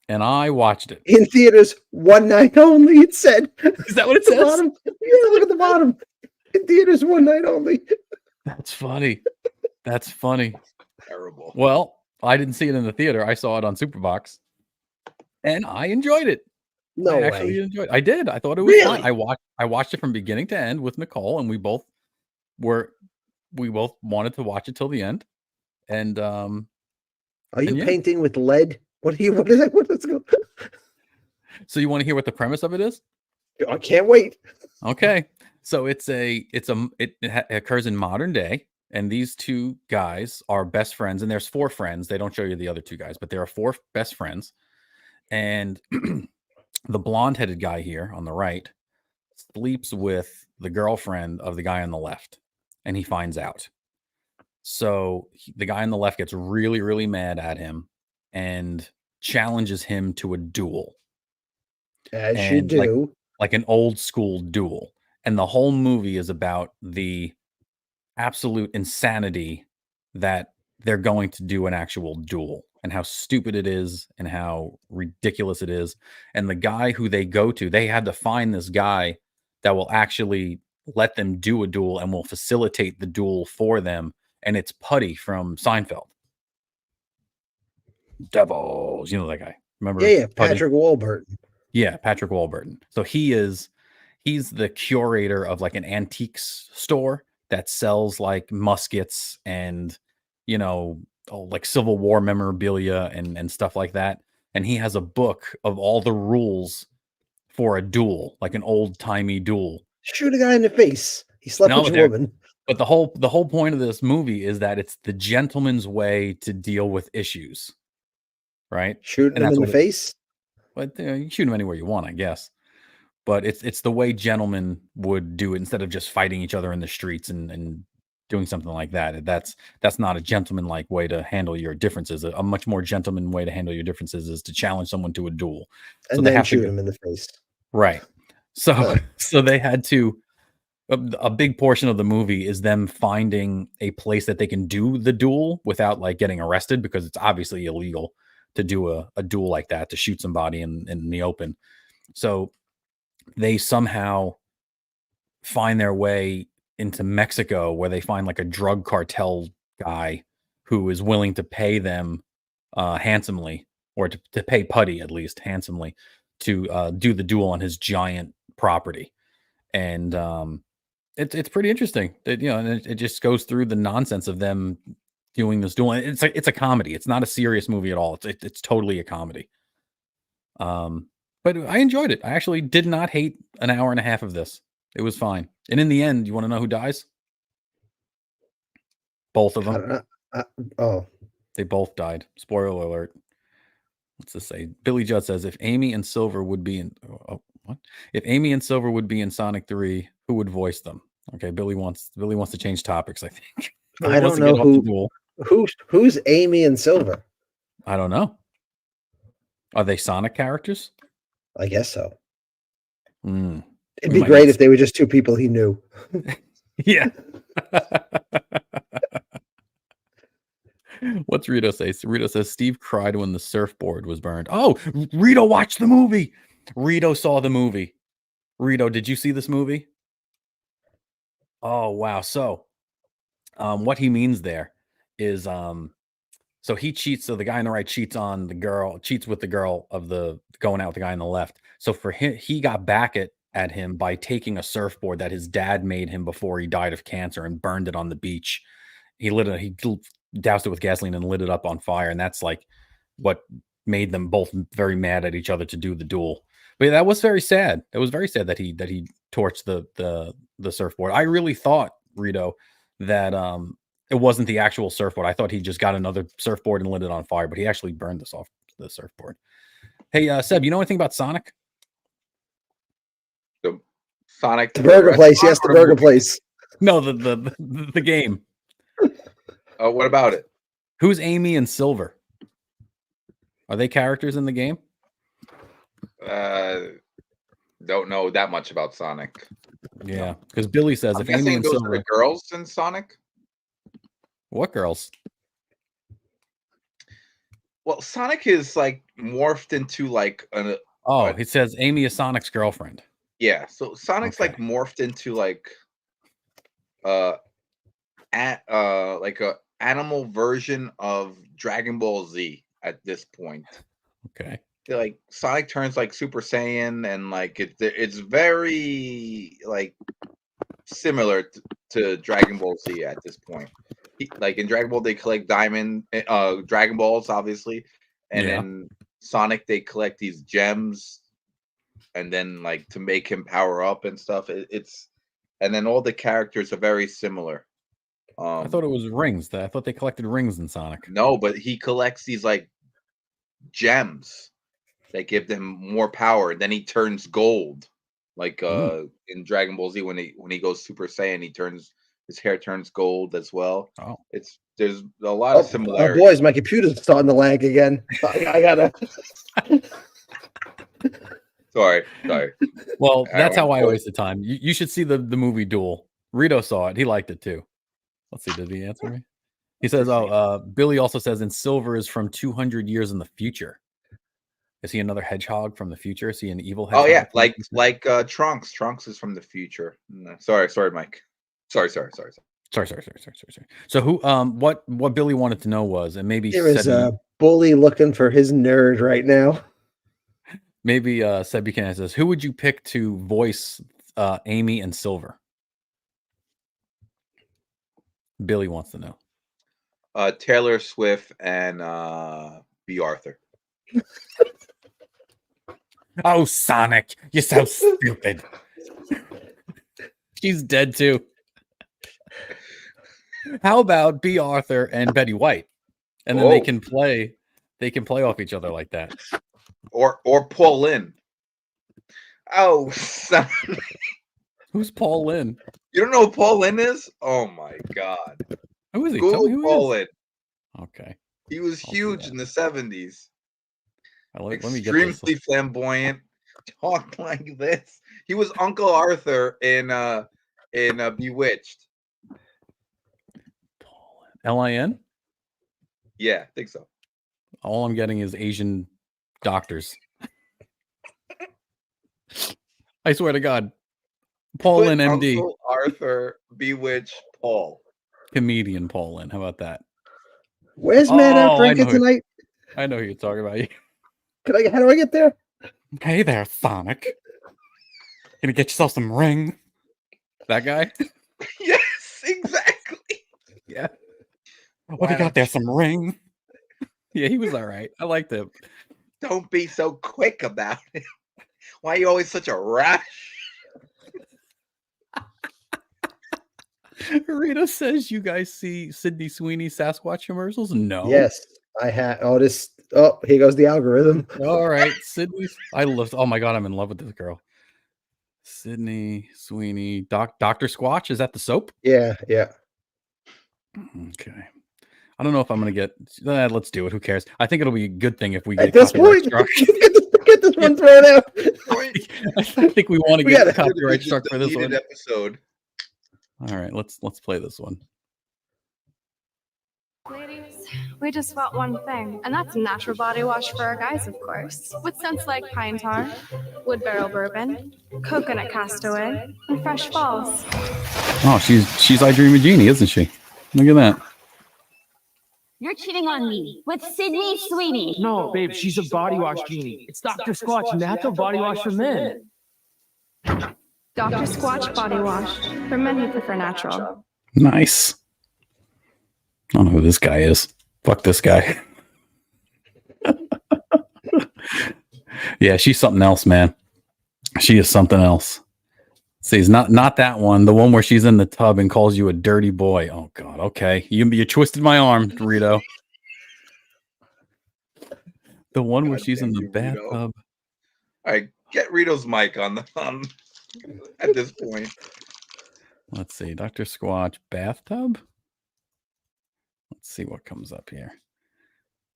and I watched it. In theaters, one night only, it said. Is that what it At the says? bottom. Yeah, look at the bottom. In theaters, one night only. That's funny. That's funny. Terrible. Well, I didn't see it in the theater. I saw it on Superbox, and I enjoyed it. No I way. actually enjoyed it. I did. I thought it was fun. Really? I watched it from beginning to end with Nicole, and we both wanted to watch it till the end. And Are you and yeah. painting with lead? What is that? What is it? So you want to hear what the premise of it is? I can't wait. Okay. So it occurs in modern day, and these two guys are best friends, and there's 4 friends. They don't show you the other 2 guys, but there are 4 best friends. And the blonde-headed guy here on the right sleeps with the girlfriend of the guy on the left, and he finds out. So the guy on the left gets really, really mad at him and challenges him to a duel. As you And do. like an old school duel. And the whole movie is about the absolute insanity that they're going to do an actual duel and how stupid it is and how ridiculous it is. And the guy who they go to, they had to find this guy that will actually let them do a duel and will facilitate the duel for them. And it's Putty from Seinfeld. Devils, you know that guy. Remember? Yeah, Putty? Patrick Warburton. Yeah, Patrick Warburton. So he's the curator of like an antiques store that sells like muskets and like Civil War memorabilia and stuff like that. And he has a book of all the rules for a duel, like an old timey duel. Shoot a guy in the face. He slept with your woman. But the whole point of this movie is that it's the gentleman's way to deal with issues, right? Shooting him in the face. But you shoot him anywhere you want, I guess. But it's the way gentlemen would do it instead of just fighting each other in the streets and doing something like that. That's not a gentleman-like way to handle your differences. A much more gentleman way to handle your differences is to challenge someone to a duel. And then shoot him in the face. Right. So they had to. A big portion of the movie is them finding a place that they can do the duel without like getting arrested, because it's obviously illegal to do a duel like that, to shoot somebody in the open. So they somehow find their way into Mexico, where they find like a drug cartel guy who is willing to pay them handsomely, or to pay Putty at least handsomely, to do the duel on his giant property. And it's pretty interesting that, and it just goes through the nonsense of them doing this duel. It's a comedy. It's not a serious movie at all. It's totally a comedy. But I enjoyed it. I actually did not hate an hour and a half of this. It was fine. And in the end, you want to know who dies? Both of them. They both died. Spoiler alert. What's this say? Billy Judd says, if Amy and Silver would be in If Amy and Silver would be in Sonic 3, who would voice them? Okay, Billy wants to change topics, I think. I don't know who's Amy and Silver. I don't know. Are they Sonic characters? I guess so. It'd We be great if they were just 2 people he knew. Yeah. What's Rito say? Rito says Steve cried when the surfboard was burned. Oh, Rito watched the movie. Rito saw the movie. Rito, did you see this movie? Oh, wow. So what he means there is so he cheats. So the guy on the right cheats with the girl of the going out with the guy on the left. So for him, he got back at him by taking a surfboard that his dad made him before he died of cancer and burned it on the beach. He doused it with gasoline and lit it up on fire. And that's like what made them both very mad at each other to do the duel. But yeah, that was very sad. It was very sad that he torched the surfboard. I really thought, Rito, that it wasn't the actual surfboard. I thought he just got another surfboard and lit it on fire, but he actually burned this off the surfboard. Hey, Seb, you know anything about Sonic? The Sonic, the burger place. Yes, the burger place. No, the game. Oh, what about it? Who's Amy and Silver? Are they characters in the game? Don't know that much about Sonic. Yeah, because Billy says I'm if Amy and those Silver, are the girls in Sonic. What girls? Well, Sonic is like morphed into like an. It says Amy is Sonic's girlfriend. Yeah, so Sonic's like morphed into like like a animal version of Dragon Ball Z at this point. Okay. Like Sonic turns like Super Saiyan, and like it's very like similar to Dragon Ball Z at this point. Like in Dragon Ball, they collect Dragon Balls, obviously, and in Sonic they collect these gems and then like to make him power up and stuff. It's and then all the characters are very similar. I thought it was rings. I thought they collected rings in Sonic. No, but he collects these like gems that give them more power. Then he turns gold, like in Dragon Ball Z when he goes Super Saiyan, his hair turns gold as well. Oh, There's a lot of similarities. Boys, my computer's starting to lag again. I gotta. Sorry. well, that's how I waste the time. You should see the movie Duel. Rito saw it. He liked it too. Let's see. Did he answer me? He says, Billy also says, and Silver is from 200 years in the future. Is he another hedgehog from the future? Is he an evil hedgehog? Oh yeah, like Trunks. Trunks is from the future. Sorry, Mike. Sorry. Sorry. So who what Billy wanted to know was, and maybe there is a bully looking for his nerd right now. Maybe Seb Buchanan says, who would you pick to voice Amy and Silver? Billy wants to know. Taylor Swift and B. Arthur. Oh, Sonic, you're so stupid. She's dead too. How about B. Arthur and Betty White? And then they can play off each other like that. Or Paul Lynn. Oh, son. Who's Paul Lynn? You don't know who Paul Lynn is? Oh my God. Who is he? Google Paul Lynn. Okay. He was huge in the 70s. Let me get Extremely flamboyant. Talked like this. He was Uncle Arthur in Bewitched. Lin? Yeah, I think so. All I'm getting is Asian doctors. I swear to God. Paul Lynn, MD. Uncle Arthur, Bewitched, Paul. Comedian Paul Lynn. How about that? Where's Matt out drinking tonight? I know who you're talking about. How do I get there? Hey there, Sonic. Gonna get yourself some ring. That guy? Yes, exactly. Yeah. What do you got there? Some ring? Yeah, he was all right. I liked him. Don't be so quick about it. Why are you always such a rash? Rita says you guys see Sydney Sweeney Sasquatch commercials? No. Yes, I have. Here goes the algorithm. All right, Sydney. Oh my God, I'm in love with this girl. Sydney Sweeney, Dr. Squatch. Is that the soap? Yeah. Okay. I don't know if I'm gonna get. Let's do it. Who cares? I think it'll be a good thing if we get at this point. Get this one thrown out. I think we want to get the copyright struck for this one. Episode. All right, let's play this one. Ladies, we just want one thing, and that's a natural body wash for our guys, of course, with scents like pine tar, wood barrel bourbon, coconut castaway, and fresh falls. Oh, she's I Dream of Jeannie, isn't she? Look at that. You're cheating on me with Sydney Sweeney. No, babe, she's a body wash genie. It's Dr. Squatch, natural body wash for men. Dr. Squatch body wash. For men who prefer natural. Nice. I don't know who this guy is. Fuck this guy. Yeah, she's something else, man. She is something else. See, it's not that one. The one where she's in the tub and calls you a dirty boy. Oh God. Okay, you twisted my arm, Rito. The one where she's in the bathtub. All right, get Rito's mic on at this point. Let's see, Dr. Squatch bathtub. Let's see what comes up here.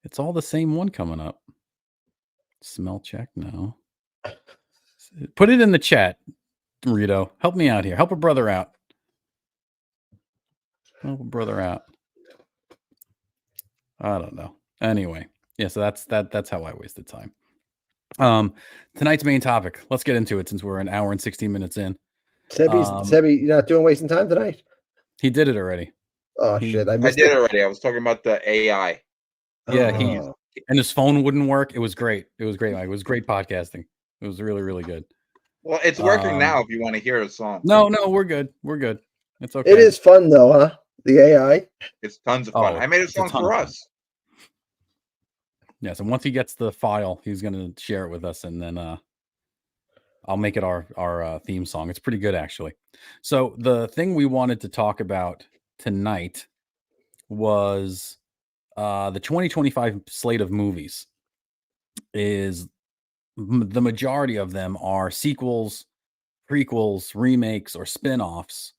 It's all the same one coming up. Smell check, no. Put it in the chat, Rito. Help me out here. Help a brother out. Help a brother out. I don't know. Anyway, yeah. So that's how I wasted time. Tonight's main topic. Let's get into it since we're an hour and 16 minutes in. Sebby, you're not doing wasting time tonight? He did it already. Oh shit! I did it already. I was talking about the AI. Yeah, and his phone wouldn't work. It was great. It was great. It was great podcasting. It was really, really good. Well, it's working now. If you want to hear a song. No, we're good. We're good. It's okay. It is fun though, huh? The AI. It's tons of fun. I made a song for us. Yes, and once he gets the file, he's gonna share it with us, and then I'll make it our theme song. It's pretty good, actually. So the thing we wanted to talk about tonight was the 2025 slate of movies. Is the majority of them are sequels, prequels, remakes, or spin-offs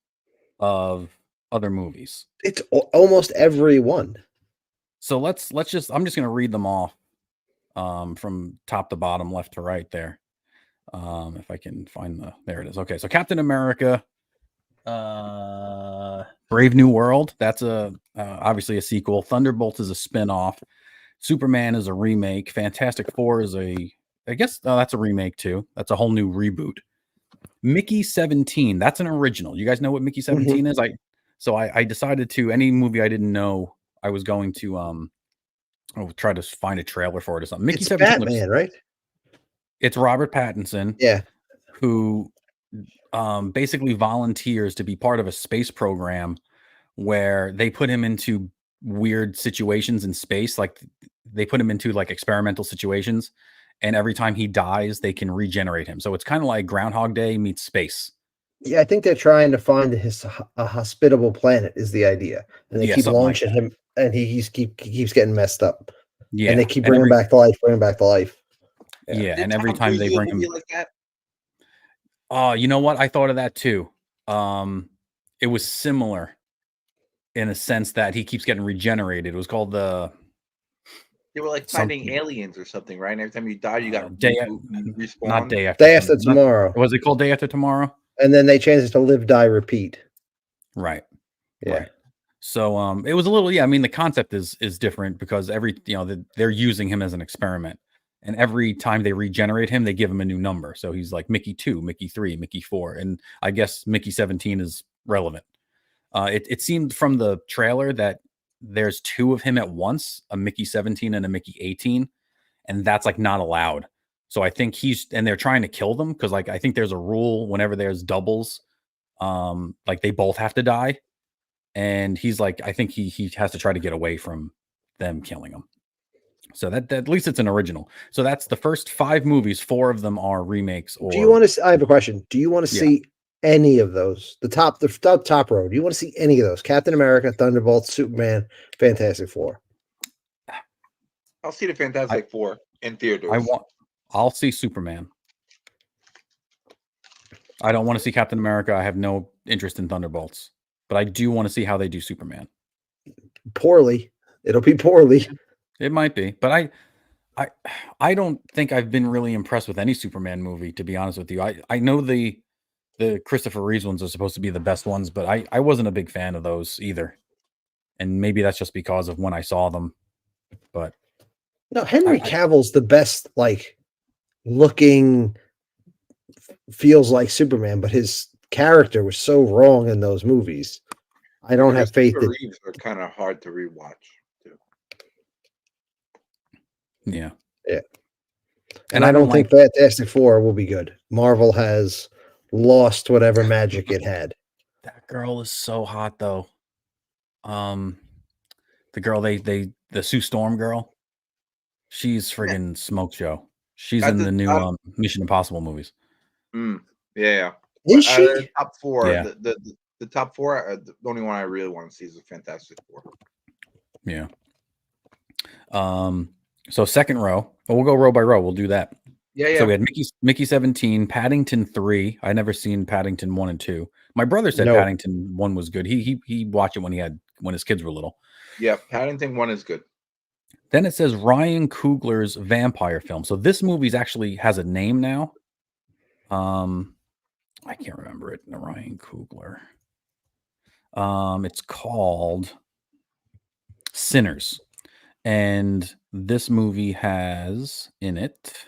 of other movies. It's almost every one. So let's just I'm just going to read them off from top to bottom, left to right there. If I can find there it is. Okay, so Captain America, Brave New World, that's obviously a sequel. Thunderbolts is a spin-off. Superman is a remake. Fantastic Four is I guess that's a remake too. That's a whole new reboot. Mickey 17, that's an original. You guys know what Mickey 17 is? I decided to, any movie I didn't know, I was going to try to find a trailer for it or something. Mickey It's 17 Batman, right? It's Robert Pattinson. Yeah. Who basically volunteers to be part of a space program where they put him into weird situations in space. Like they put him into like experimental situations, and every time he dies, they can regenerate him. So it's kind of like Groundhog Day meets space. Yeah, I think they're trying to find a hospitable planet is the idea, and they keep launching him, and he keeps getting messed up. Yeah, and they keep bringing him back to life, Yeah, Did and every Tom time Cruise they do a bring him, movie like that? oh, you know what? I thought of that too. It was similar in a sense that he keeps getting regenerated. It was called They were like fighting aliens or something, right? And every time you died, you got respawned. Not Day After. Day After Tomorrow. Was it called Day After Tomorrow? And then they changed it to Live, Die, Repeat. Right. Yeah. Right. So it was a little, I mean, the concept is different because they're using him as an experiment, and every time they regenerate him, they give him a new number. So he's like Mickey 2, Mickey 3, Mickey 4, and I guess Mickey 17 is relevant. It seemed from the trailer that there's two of him at once, a Mickey 17 and a Mickey 18, and that's like not allowed. So I think they're trying to kill them because like I think there's a rule whenever there's doubles, like they both have to die. And he's like, I think he has to try to get away from them killing him. So that at least it's an original. So that's the first 5 movies. 4 of them are remakes. Do you want to? I have a question. Do you want to see any of those? The top row. Do you want to see any of those? Captain America, Thunderbolts, Superman, Fantastic Four. I'll see the Fantastic Four in theaters. I'll see Superman. I don't want to see Captain America. I have no interest in Thunderbolts. But I do want to see how they do Superman. Poorly. It'll be poorly. It might be, but I don't think I've been really impressed with any Superman movie, to be honest with you. I know the Christopher Reeves ones are supposed to be the best ones, but I wasn't a big fan of those either. And maybe that's just because of when I saw them. But no, Henry Cavill's the best, like looking, feels like Superman, but his character was so wrong in those movies. I don't have faith that Reeves are kind of hard to rewatch too. Yeah. And I don't think Fantastic Four will be good. Marvel has lost whatever magic it had. That girl is so hot though. The girl the Sue Storm girl, she's friggin' smoke show. She's in the new Mission Impossible movies. Yeah. Is she? Top 4. Yeah. The top 4. The only one I really want to see is the Fantastic Four. Yeah. So second row. We'll go row by row. We'll do that. Yeah. So we had Mickey 17, Paddington 3. I never seen Paddington 1 and 2. My brother said Paddington 1 was good. He watched it when his kids were little. Yeah, Paddington 1 is good. Then it says Ryan Coogler's vampire film. So this movie's actually has a name now. I can't remember it. Ryan Coogler. It's called Sinners. And this movie has in it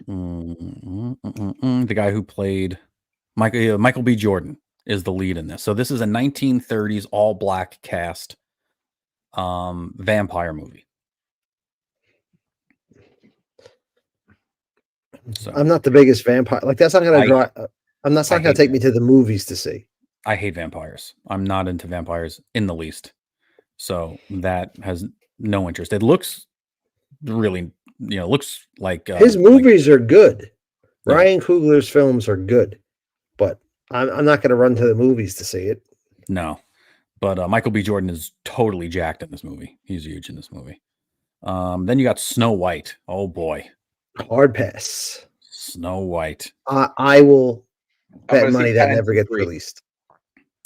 the guy who played Michael B. Jordan is the lead in this. So this is a 1930s all black cast vampire movie. So I'm not the biggest vampire. Like that's not gonna draw. I'm not gonna take me to the movies to see. I hate vampires. I'm not into vampires in the least. So that has no interest. It looks really, looks like his movies are good. Yeah. Ryan Coogler's films are good, but I'm not going to run to the movies to see it. No, but Michael B. Jordan is totally jacked in this movie. He's huge in this movie. Then you got Snow White. Oh boy, Hard pass. Snow White. I will bet gonna money see that 10 never and gets 3. released.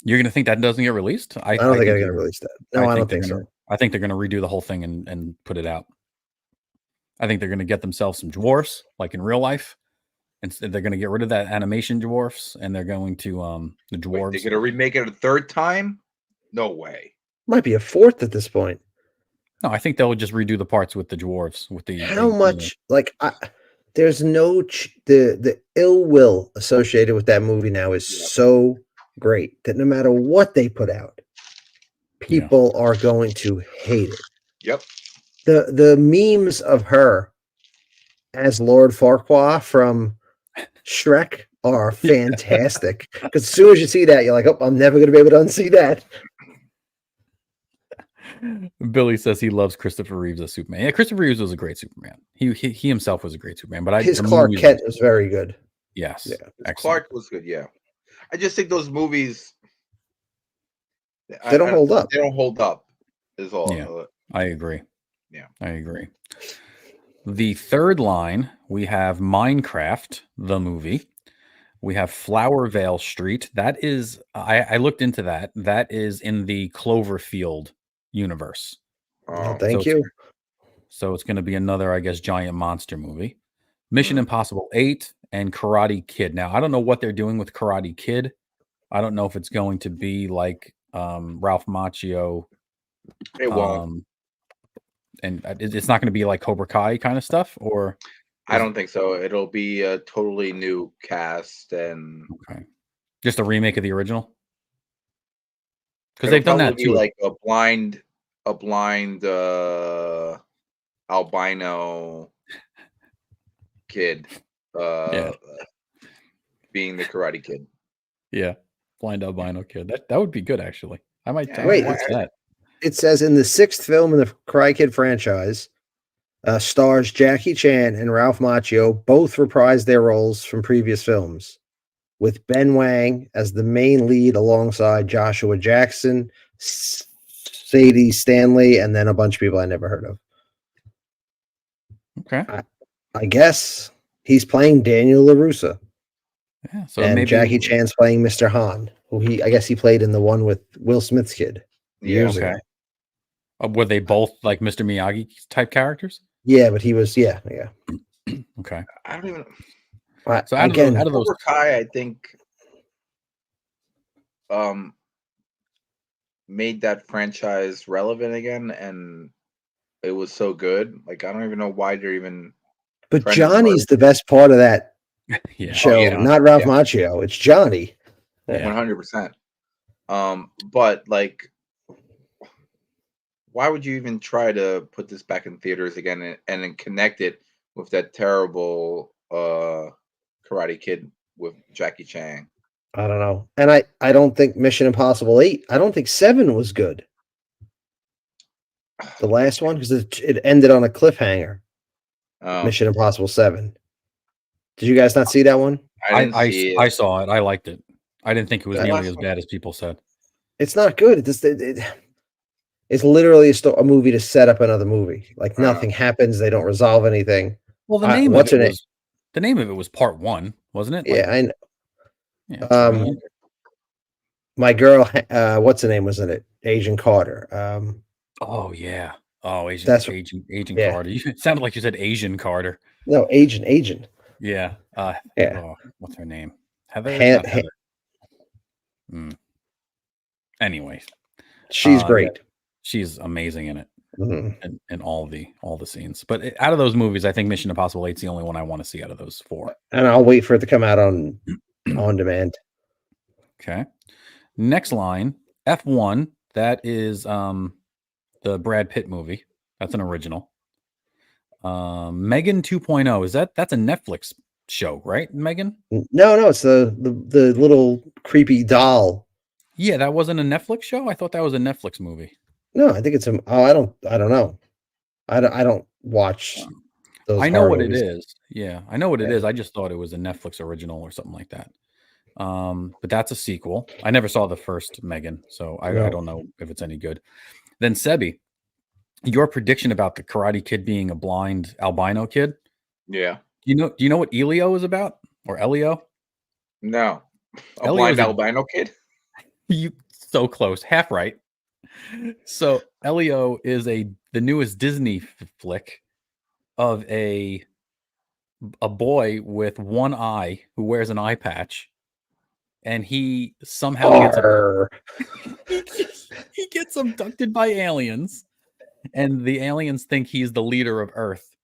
You're gonna think that doesn't get released? I don't think they're going to do. release that. No, I don't think so. I think they're gonna redo the whole thing and put it out. I think they're gonna get themselves some dwarfs, like in real life. Instead, they're gonna get rid of that animation dwarfs, and they're going to the Wait, dwarves. they're gonna remake it a third time? No way. Might be a fourth at this point. No, I think they'll just redo the parts with the dwarves. With the How much? Like, there's no the ill will associated with that movie now is so great that no matter what they put out, people are going to hate it. Yep. The memes of her as Lord Farquaad from Shrek are fantastic. Because as soon as you see that, you're like, oh, I'm never going to be able to unsee that. Billy says he loves Christopher Reeves as Superman. Yeah, Christopher Reeves was a great Superman. He himself was a great Superman. But his Clark Kent was very good. Yes, yeah. Clark was good. Yeah, I just think those movies they don't hold up. They don't hold up. Is all. Yeah, I agree. Yeah, I agree. The third line, we have Minecraft, the movie. We have Flowervale Street. That is, I looked into that. That is in the Cloverfield universe. Oh, thank you. So it's going to be another, I guess, giant monster movie. Mission Impossible 8 and Karate Kid. Now, I don't know what they're doing with Karate Kid. I don't know if it's going to be like Ralph Macchio. It won't. And it's not going to be like Cobra Kai kind of stuff, or I don't think so. It'll be a totally new cast and just a remake of the original. Because they've done that too. Like a blind albino kid being the Karate Kid. Yeah, blind albino kid. That would be good actually. I might watch that. It says in the 6th film in the Karate Kid franchise, stars Jackie Chan and Ralph Macchio both reprised their roles from previous films, with Ben Wang as the main lead alongside Joshua Jackson, Sadie Stanley, and then a bunch of people I never heard of. Okay. I guess he's playing Daniel LaRusso. Yeah, so and maybe Jackie Chan's playing Mr. Han, who I guess he played in the one with Will Smith's kid years ago. Were they both like Mr. Miyagi type characters? Yeah, but he was okay. I don't even. So out of those, Cobra Kai, I think, made that franchise relevant again, and it was so good. Like I don't even know why they're even. But Johnny's the best part of that show, not Ralph Macchio. It's Johnny. 100%. But like, why would you even try to put this back in theaters again and then connect it with that terrible Karate Kid with Jackie Chan? I don't know. And I don't think Mission Impossible 8, I don't think 7 was good. The last one, because it ended on a cliffhanger. Mission Impossible 7. Did you guys not see that one? I saw it. I liked it. I didn't think it was nearly as bad as people said. It's not good. It's literally a movie to set up another movie. Like nothing happens. They don't resolve anything. Well, the name of it was Part 1, wasn't it? Yeah, I know. My girl, what's the name was in it? Agent Carter. Oh yeah. Oh, Agent Carter. It sounded like you said Asian Carter. No, Agent. Yeah. Yeah. Oh, what's her name? Heather. Anyway, she's great. She's amazing in it, in all the scenes. But out of those movies, I think Mission Impossible 8 is the only one I want to see out of those 4. And I'll wait for it to come out on demand. Okay. Next line, F1. That is the Brad Pitt movie. That's an original. Megan 2.0. That's a Netflix show, right? Megan? No, it's the little creepy doll. Yeah, that wasn't a Netflix show. I thought that was a Netflix movie. No, I think it's I don't know. I don't watch those I know horror what it movies. is. Yeah, I know what it Yeah. is. I just thought it was a Netflix original or something like that. But that's a sequel. I never saw the first Megan, so I No. don't know if it's any good. Then Sebi, your prediction about the Karate Kid being a blind albino kid. Yeah. Do you know what Elio is about? Or Elio? No. A Elio's blind albino kid? You so close, half right. So Elio is the newest Disney flick of a boy with one eye who wears an eye patch, and he somehow he gets abducted by aliens, and the aliens think he's the leader of Earth,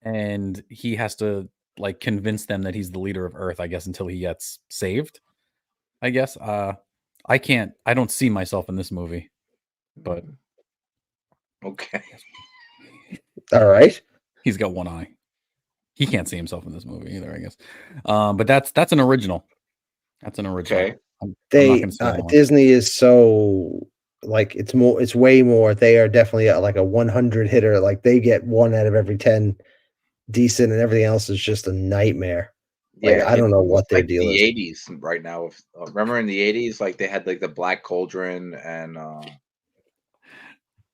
and he has to like convince them that he's the leader of Earth, I guess, until he gets saved. I guess. I don't see myself in this movie, but Okay. All right. he's got one eye. He can't see himself in this movie either, I guess. But that's an original. That's an original. Okay. I'm not They gonna say more. Disney is so like it's way more. They are definitely like a 100 hitter. Like they get 1 out of every 10 decent, and everything else is just a nightmare. Like, Yeah, I don't know what it's their like deal the is. 80s right now. Remember in the 80s, like they had like the Black Cauldron and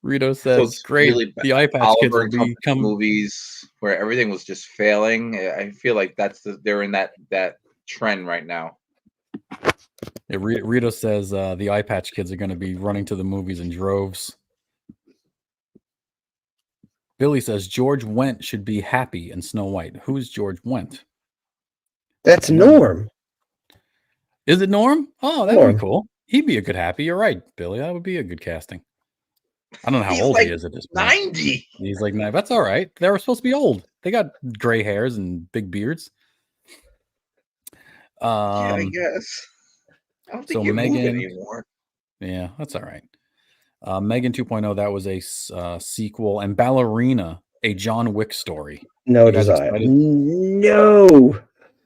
Rito says, those "Great, really the eye patch kids Oliver will and Company become." movies where everything was just failing. I feel like they're in that trend right now. Yeah, Rito says the eye patch kids are going to be running to the movies in droves. Billy says George Wendt should be happy in Snow White. Who's George Wendt? That's Norm. Is it Norm? Oh, that'd Norm. be cool. He'd be a good happy. You're right, Billy. That would be a good casting. I don't know how He's old like he is at this point. 90. He's like, nah, that's all right. They were supposed to be old. They got gray hairs and big beards. Yeah, I guess. I don't think So you move Megan, anymore. yeah, that's all right. Megan 2.0, that was a sequel, and Ballerina, a John Wick story. No You guys desire. excited? No.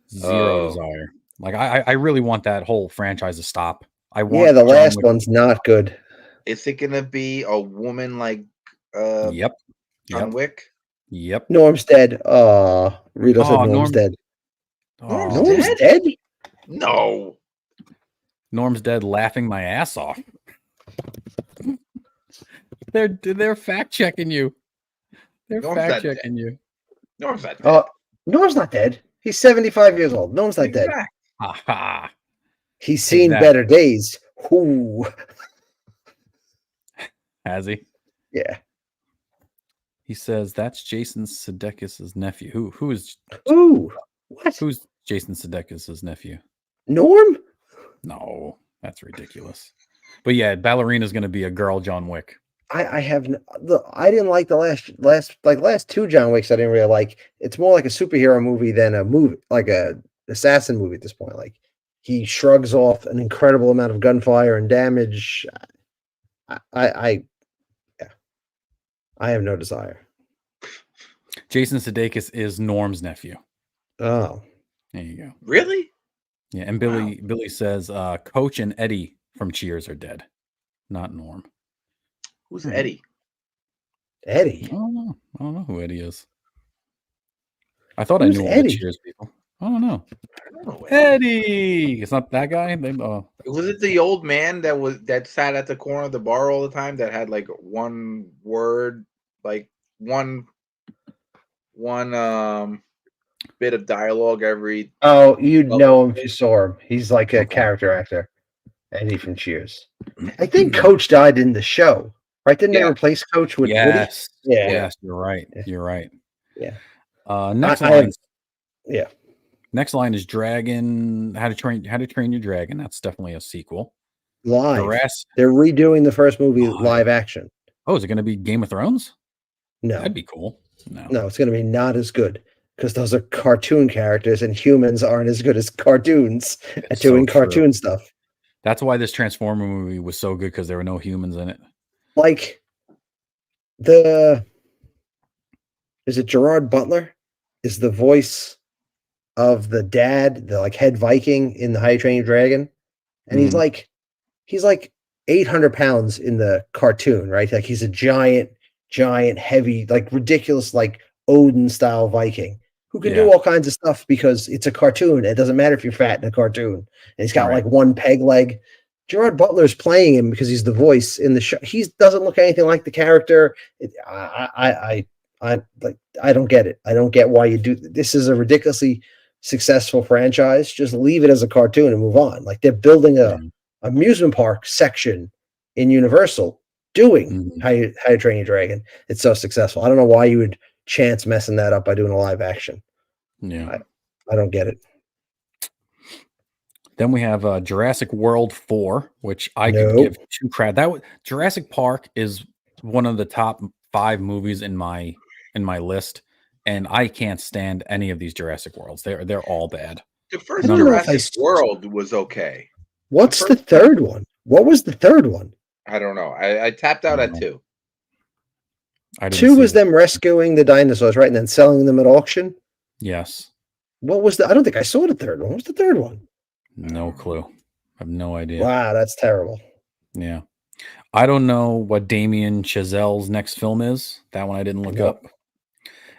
Zero desire. Like I really want that whole franchise to stop. I want Yeah, the John last Wick. one's not good. Is it gonna be a woman like Yep. John Wick? Yep. Norm's dead. Rito said Norm's Norm. dead. Norm's Norm's dead? dead? No. Norm's dead, laughing my ass off. They're fact checking you. They're Norm's fact not dead. checking you. Norm's not dead. Norm's not dead. He's 75 years old. Norm's not dead. Exact. Ha. He's seen that. better days. Ooh. Has he? Yeah. He says that's Jason Sudeikis' nephew. Who is? Ooh. What? Who's Jason Sudeikis' nephew? Norm? No, that's ridiculous. But yeah, Ballerina's going to be a girl John Wick. I didn't like the last 2 John Wicks. I didn't really like. It's more like a superhero movie than a movie, like a assassin movie at this point. Like he shrugs off an incredible amount of gunfire and damage. I have no desire. Jason Sudeikis is Norm's nephew. Oh, there you go. Really? Yeah, and Billy says Coach and Eddie from Cheers are dead, not Norm. Who's Eddie? Eddie. I don't know who Eddie is. I thought Who's I knew all Eddie? the Cheers people. I don't know. I don't know Eddie. It's not that guy. Was it the old man that sat at the corner of the bar all the time that had like one word, like one bit of dialogue every? Oh, you'd know him if you saw him. He's like a character actor. Eddie from Cheers. I think Coach died in the show. Right? Didn't they replace Coach with yes. Woody? Yeah. Yes, you're right. You're right. Yeah. Next line. Yeah. Next line is Dragon. How to Train Your Dragon. That's definitely a sequel. Live. They're redoing the first movie live action. Oh, is it going to be Game of Thrones? No. That'd be cool. No, it's going to be not as good because those are cartoon characters and humans aren't as good as cartoons at doing cartoon stuff. That's why this Transformer movie was so good, because there were no humans in it. Like is it Gerard Butler is the voice of the dad, the like head Viking in the How to Train Your Dragon, and he's like 800 pounds in the cartoon, right? Like he's a giant, heavy, like ridiculous, like Odin style Viking who can do all kinds of stuff because it's a cartoon. It doesn't matter if you're fat in a cartoon. And he's got like one peg leg. Gerard Butler's playing him because he's the voice in the show. He doesn't look anything like the character. I don't get it. I don't get why you do this. Is a ridiculously successful franchise. Just leave it as a cartoon and move on. Like they're building a amusement park section in Universal doing How You Train Your Dragon. It's so successful. I don't know why you would chance messing that up by doing a live action. Yeah, I don't get it. Then we have Jurassic World 4, which I could give two crap. Jurassic Park is one of the top 5 movies in my list, and I can't stand any of these Jurassic Worlds. They're all bad. The first Jurassic World was okay. What's the third one? What was the third one? I don't know. I tapped out at 2. 2 was them rescuing the dinosaurs, right, and then selling them at auction. Yes. What was I don't think I saw the third one. What was the third one? No clue. I have no idea. Wow, that's terrible. Yeah. I don't know what Damien Chazelle's next film is. That one I didn't look up.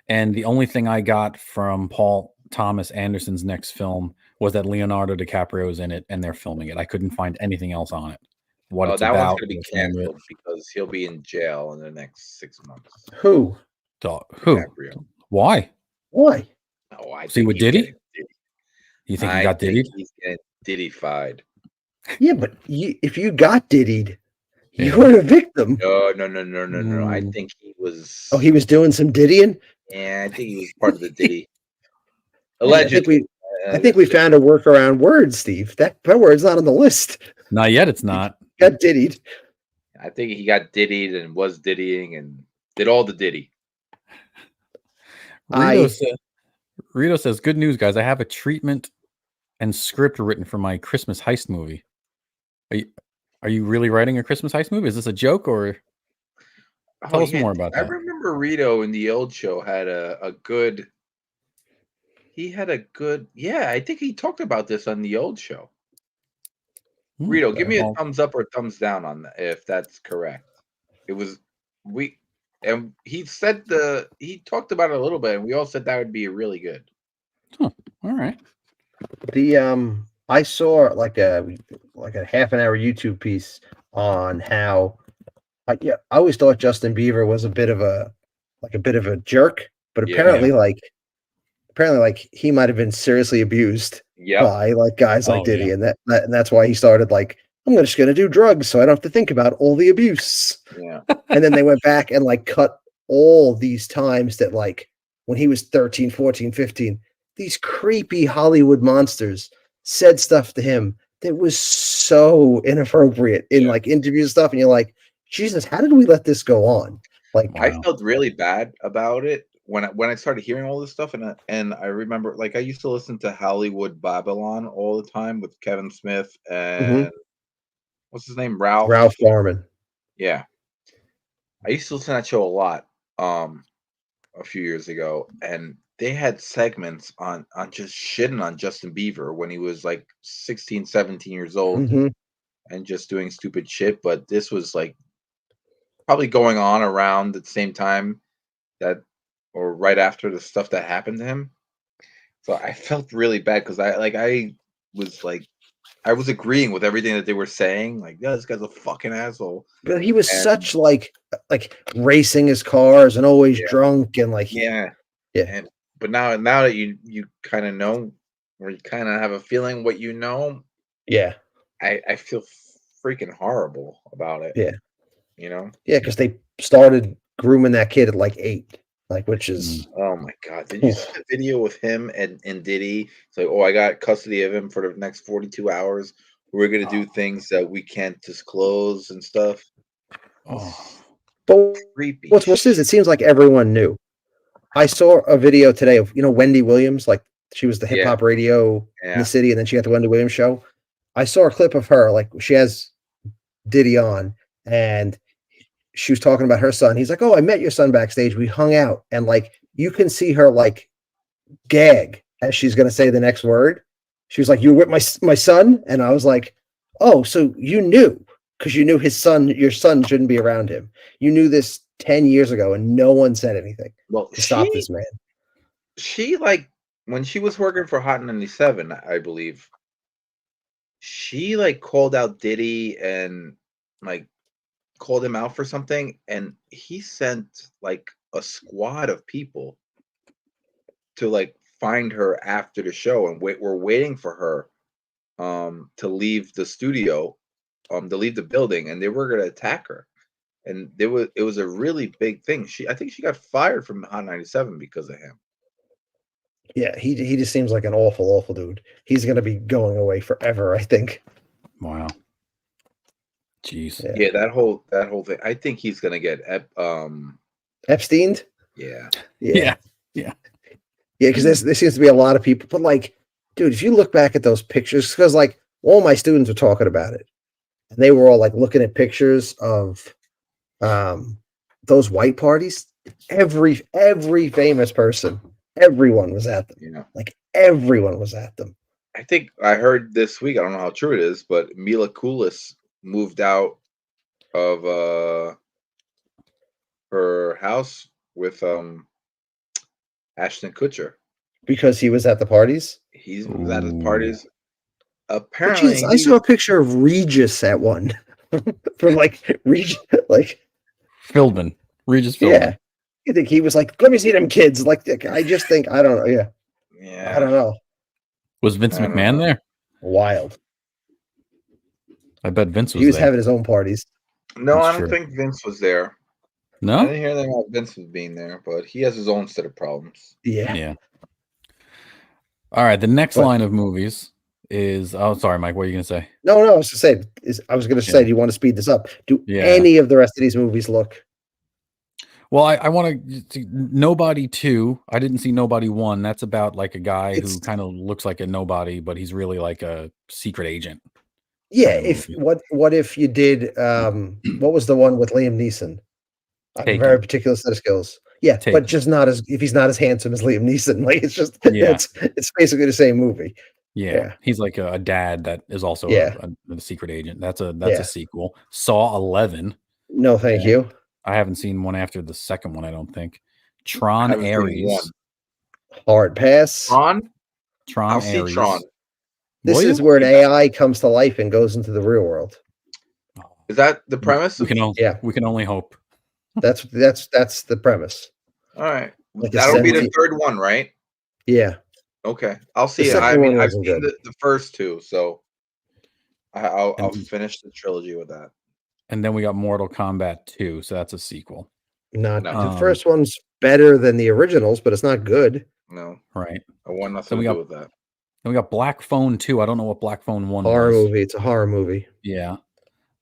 And the only thing I got from Paul Thomas Anderson's next film was that Leonardo DiCaprio is in it and they're filming it. I couldn't find anything else on it. What it's that about. one's going to be canceled because he'll be in jail in the next 6 months. Who? Who? DiCaprio. Why? Why? Oh, I See what Diddy? You think he got Diddy? He's getting Diddy-fied. Yeah, but if you got Diddied, you were a victim. No. I think he was. Oh, he was doing some Diddying? Yeah, I think he was part of the Diddy. Allegedly. I think we found a workaround word, Steve. That word's not on the list. Not yet, it's not. Got Diddied. I think he got Diddied and was Diddying and did all the Diddy. Rito says, good news, guys. I have a treatment and script written for my Christmas heist movie. Are you really writing a Christmas heist movie? Is this a joke or tell us more about that? I remember Rito in the old show had a good. Yeah, I think he talked about this on the old show. Rito, give me a thumbs up or thumbs down on that if that's correct. It was and he talked about it a little bit, and we all said that would be really good. Huh. All right. I saw like a half an hour YouTube piece on how I always thought Justin Bieber was a bit of a jerk, but apparently he might have been seriously abused by like guys like Diddy, and that's why he started like, I'm just going to do drugs so I don't have to think about all the abuse. Yeah. And then they went back and like cut all these times that like when he was 13, 14, 15, these creepy Hollywood monsters said stuff to him that was so inappropriate in like interview stuff. And you're like, Jesus, how did we let this go on? Like, I felt really bad about it when I started hearing all this stuff. And I remember like I used to listen to Hollywood Babylon all the time with Kevin Smith and what's his name? Ralph Garman. Yeah. I used to listen to that show a lot a few years ago, and they had segments on just shitting on Justin Bieber when he was like 16, 17 years old and just doing stupid shit. But this was like probably going on around at the same time or right after the stuff that happened to him. So I felt really bad because I was agreeing with everything that they were saying. Like, yeah, this guy's a fucking asshole. But he was such like racing his cars and always drunk and like but now that you kind of know, or you kind of have a feeling what you know, I feel freaking horrible about it. Yeah, you know. Yeah, because they started grooming that kid at like 8. Like, which is oh my god! Did you see the video with him and Diddy? It's like, oh, I got custody of him for the next 42 hours. We're gonna do things that we can't disclose and stuff. But creepy. What's worse is it seems like everyone knew. I saw a video today of Wendy Williams, like she was the hip hop radio in the city, and then she got the Wendy Williams show. I saw a clip of her, like she has Diddy on, and she was talking about her son. He's like, oh, I met your son backstage. We hung out. And like, you can see her like gag as she's going to say the next word. She was like, you were with my son. And I was like, oh, so you knew, because you knew your son shouldn't be around him. You knew this 10 years ago, and no one said anything Well, to stop this man. she like when she was working for Hot 97, I believe, she like called out Diddy and like called him out for something, and he sent like a squad of people to like find her after the show, and we're waiting for her to leave the studio, to leave the building, and they were gonna attack her. And it was a really big thing. I think she got fired from Hot 97 because of him. Yeah, he just seems like an awful dude. He's gonna be going away forever, I think. Wow. Jeez. Yeah, that whole thing. I think he's gonna get Epstein? Yeah. Yeah. Because there seems to be a lot of people. But like, dude, if you look back at those pictures, because like all my students were talking about it, and they were all like looking at pictures of those white parties. Every famous person, everyone was at them. Yeah. Like everyone was at them. I think I heard this week, I don't know how true it is, but Mila Kunis moved out of her house with Ashton Kutcher. Because he was at the parties. He's at his parties. But Apparently, Jesus, I saw a picture of Regis at one from like Regis, like Philbin. Regis Philbin. yeah. You think he was like, let me see them kids? Like, I just think I don't know. Yeah, I don't know. Was Vince McMahon there? Wild. I bet Vince was He was there. having his own parties. No, That's I don't true. think Vince was there. I No? didn't hear anything about Vince was being there, but he has his own set of problems. Yeah. All right. The next What? line of movies is. Oh, sorry, Mike. What are you going to say? No, I was going to say, do you want to speed this up? Do any of the rest of these movies look? Well, I want to. Nobody 2. I didn't see Nobody 1. That's about like a guy who kind of looks like a nobody, but he's really like a secret agent. Yeah. What if you did? What was the one with Liam Neeson? A very particular set of skills. Yeah, but just not as if he's not as handsome as Liam Neeson. Like it's just it's basically the same movie. Yeah. He's like a dad that is also a secret agent. That's a sequel. Saw 11. No, thank you. I haven't seen one after the second one, I don't think. Tron Ares. Hard pass. Tron I'll Ares. see Tron. This is where an AI comes to life and goes into the real world. Is that the premise? We can only hope. That's the premise. All right. Like That'll be the third one, right? Yeah. Okay. I'll see it. I mean, I've seen the first two, so I'll finish the trilogy with that. And then we got Mortal Kombat 2, so that's a sequel. The first one's better than the originals, but it's not good. No. Right. I want nothing to do with that. Then we got Black Phone 2. I don't know what Black Phone 1 horror was. movie. It's a horror movie. Yeah.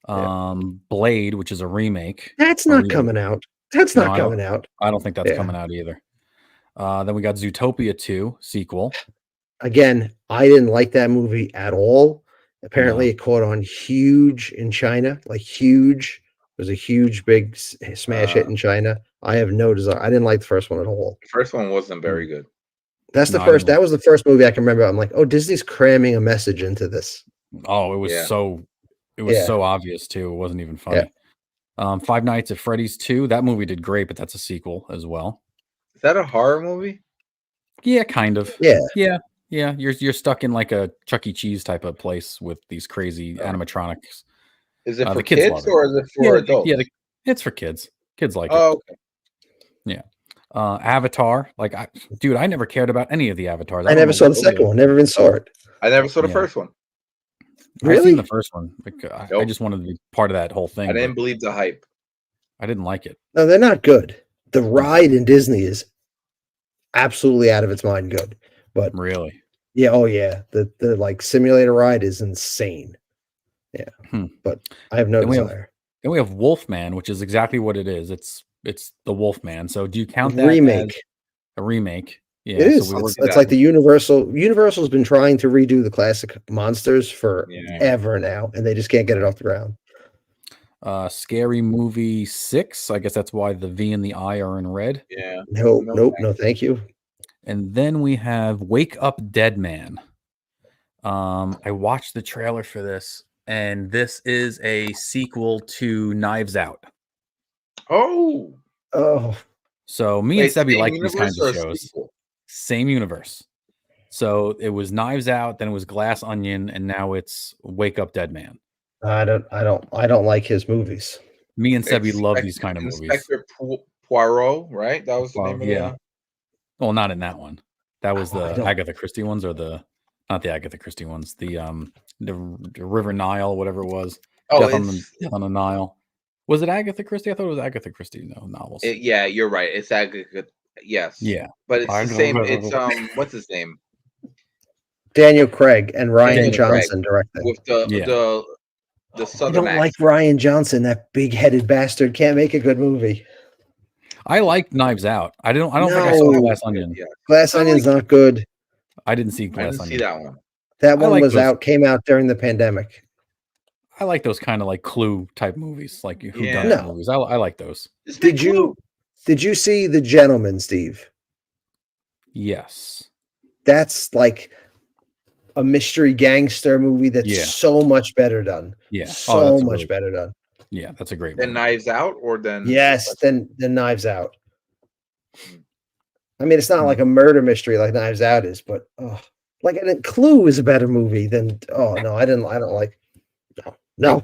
Blade, which is a remake. That's not coming out. That's not coming out. I don't think that's coming out either. Then we got Zootopia 2 sequel. Again, I didn't like that movie at all. Apparently, it caught on huge in China, like huge. It was a huge, big smash hit in China. I have no desire. I didn't like the first one at all. The first one wasn't very good. That's the first. That was the first movie I can remember. I'm like, oh, Disney's cramming a message into this. Oh, it was so. It was so obvious too. It wasn't even funny. Five Nights at Freddy's 2. That movie did great, but that's a sequel as well. Is that a horror movie? Yeah, kind of. Yeah. You're stuck in like a Chuck E. Cheese type of place with these crazy animatronics. Is it for kids or is it for adults? Yeah, it's for kids. Kids like it. Okay. Yeah. Avatar. Like, I never cared about any of the Avatars. I never saw the second one. Never even saw it. I never saw the first one. Really? I've seen the first one. Like, I just wanted to be part of that whole thing. I didn't believe the hype. I didn't like it. No, they're not good. The ride in Disney is absolutely out of its mind good. But really, yeah, the like simulator ride is insane. Yeah, but I have no desire. Then we have Wolfman, which is exactly what it is. It's the Wolfman. So do you count that remake? As a remake? Yeah, it is. So it's like the Universal's been trying to redo the classic monsters forever now, and they just can't get it off the ground. Scary Movie 6. I guess that's why the V and the I are in red. Yeah. No, thank you. And then we have Wake Up Dead Man. I watched the trailer for this, and this is a sequel to Knives Out. Oh, Oh, So me Wait, and Sebi same like these kinds universe of or a shows. sequel? Same universe. So it was Knives Out, then it was Glass Onion, and now it's Wake Up Dead Man. I don't like his movies. Me and Sebi love these kind of movies. Inspector Poirot, right? That was the name of Yeah. Well, not in that one. That was I the don't- Agatha Christie ones, or not the Agatha Christie ones. The River Nile, whatever it was. Oh, Death on the Nile. Was it Agatha Christie? I thought it was Agatha Christie. No novels. yeah, you're right. It's Agatha. Yes. Yeah. But it's I the don't same. know. It's what's his name? Daniel Craig and Ryan Daniel Craig Johnson directing. With the I southern don't like accent. Ryan Johnson. That big-headed bastard can't make a good movie. I like Knives Out. I don't think I saw No. Glass Onion. Yeah. Glass Onion's not good. I didn't see I Glass didn't see Onion. that one. That one like was those- came out during the pandemic. I like those kind of like Clue type movies, like who Yeah. done No. movies. I like those. Just make Did you see The Gentleman, Steve? Yes. That's like a mystery gangster movie that's Yeah. so much better done. Yeah. So that's a much really- better done. Yeah, that's a great Then movie. Knives Out, or then Yes, then Knives Out. Mm. I mean, it's not like a murder mystery like Knives Out is, but like and Clue is a better movie than I don't like no.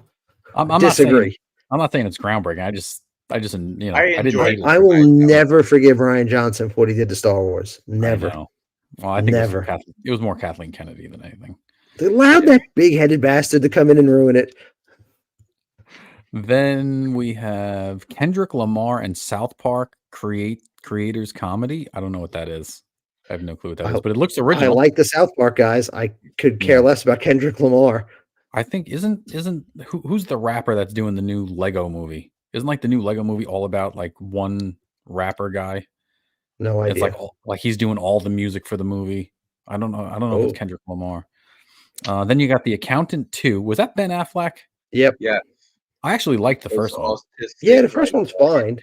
I'm not disagree. saying I'm not saying it's groundbreaking. I just I I didn't enjoyed hate it. I will never forgive Ryan Johnson for what he did to Star Wars. Never. I know. Well, I think Never. it was more Kathleen Kennedy than anything. They allowed that big-headed bastard to come in and ruin it. Then we have Kendrick Lamar and South Park creators comedy. I don't know what that is. I have no clue what that is, but it looks I original. like the South Park guys. I could care less about Kendrick Lamar. I think isn't who's the rapper that's doing the new Lego movie? Isn't like the new Lego movie all about like one rapper guy? No It's idea. like he's doing all the music for the movie. I don't know if Oh. it's Kendrick Lamar. Then you got The Accountant 2. Was that Ben Affleck? Yep. Yeah. I actually liked the It's first one. autistic, Yeah, the first right? one's fine.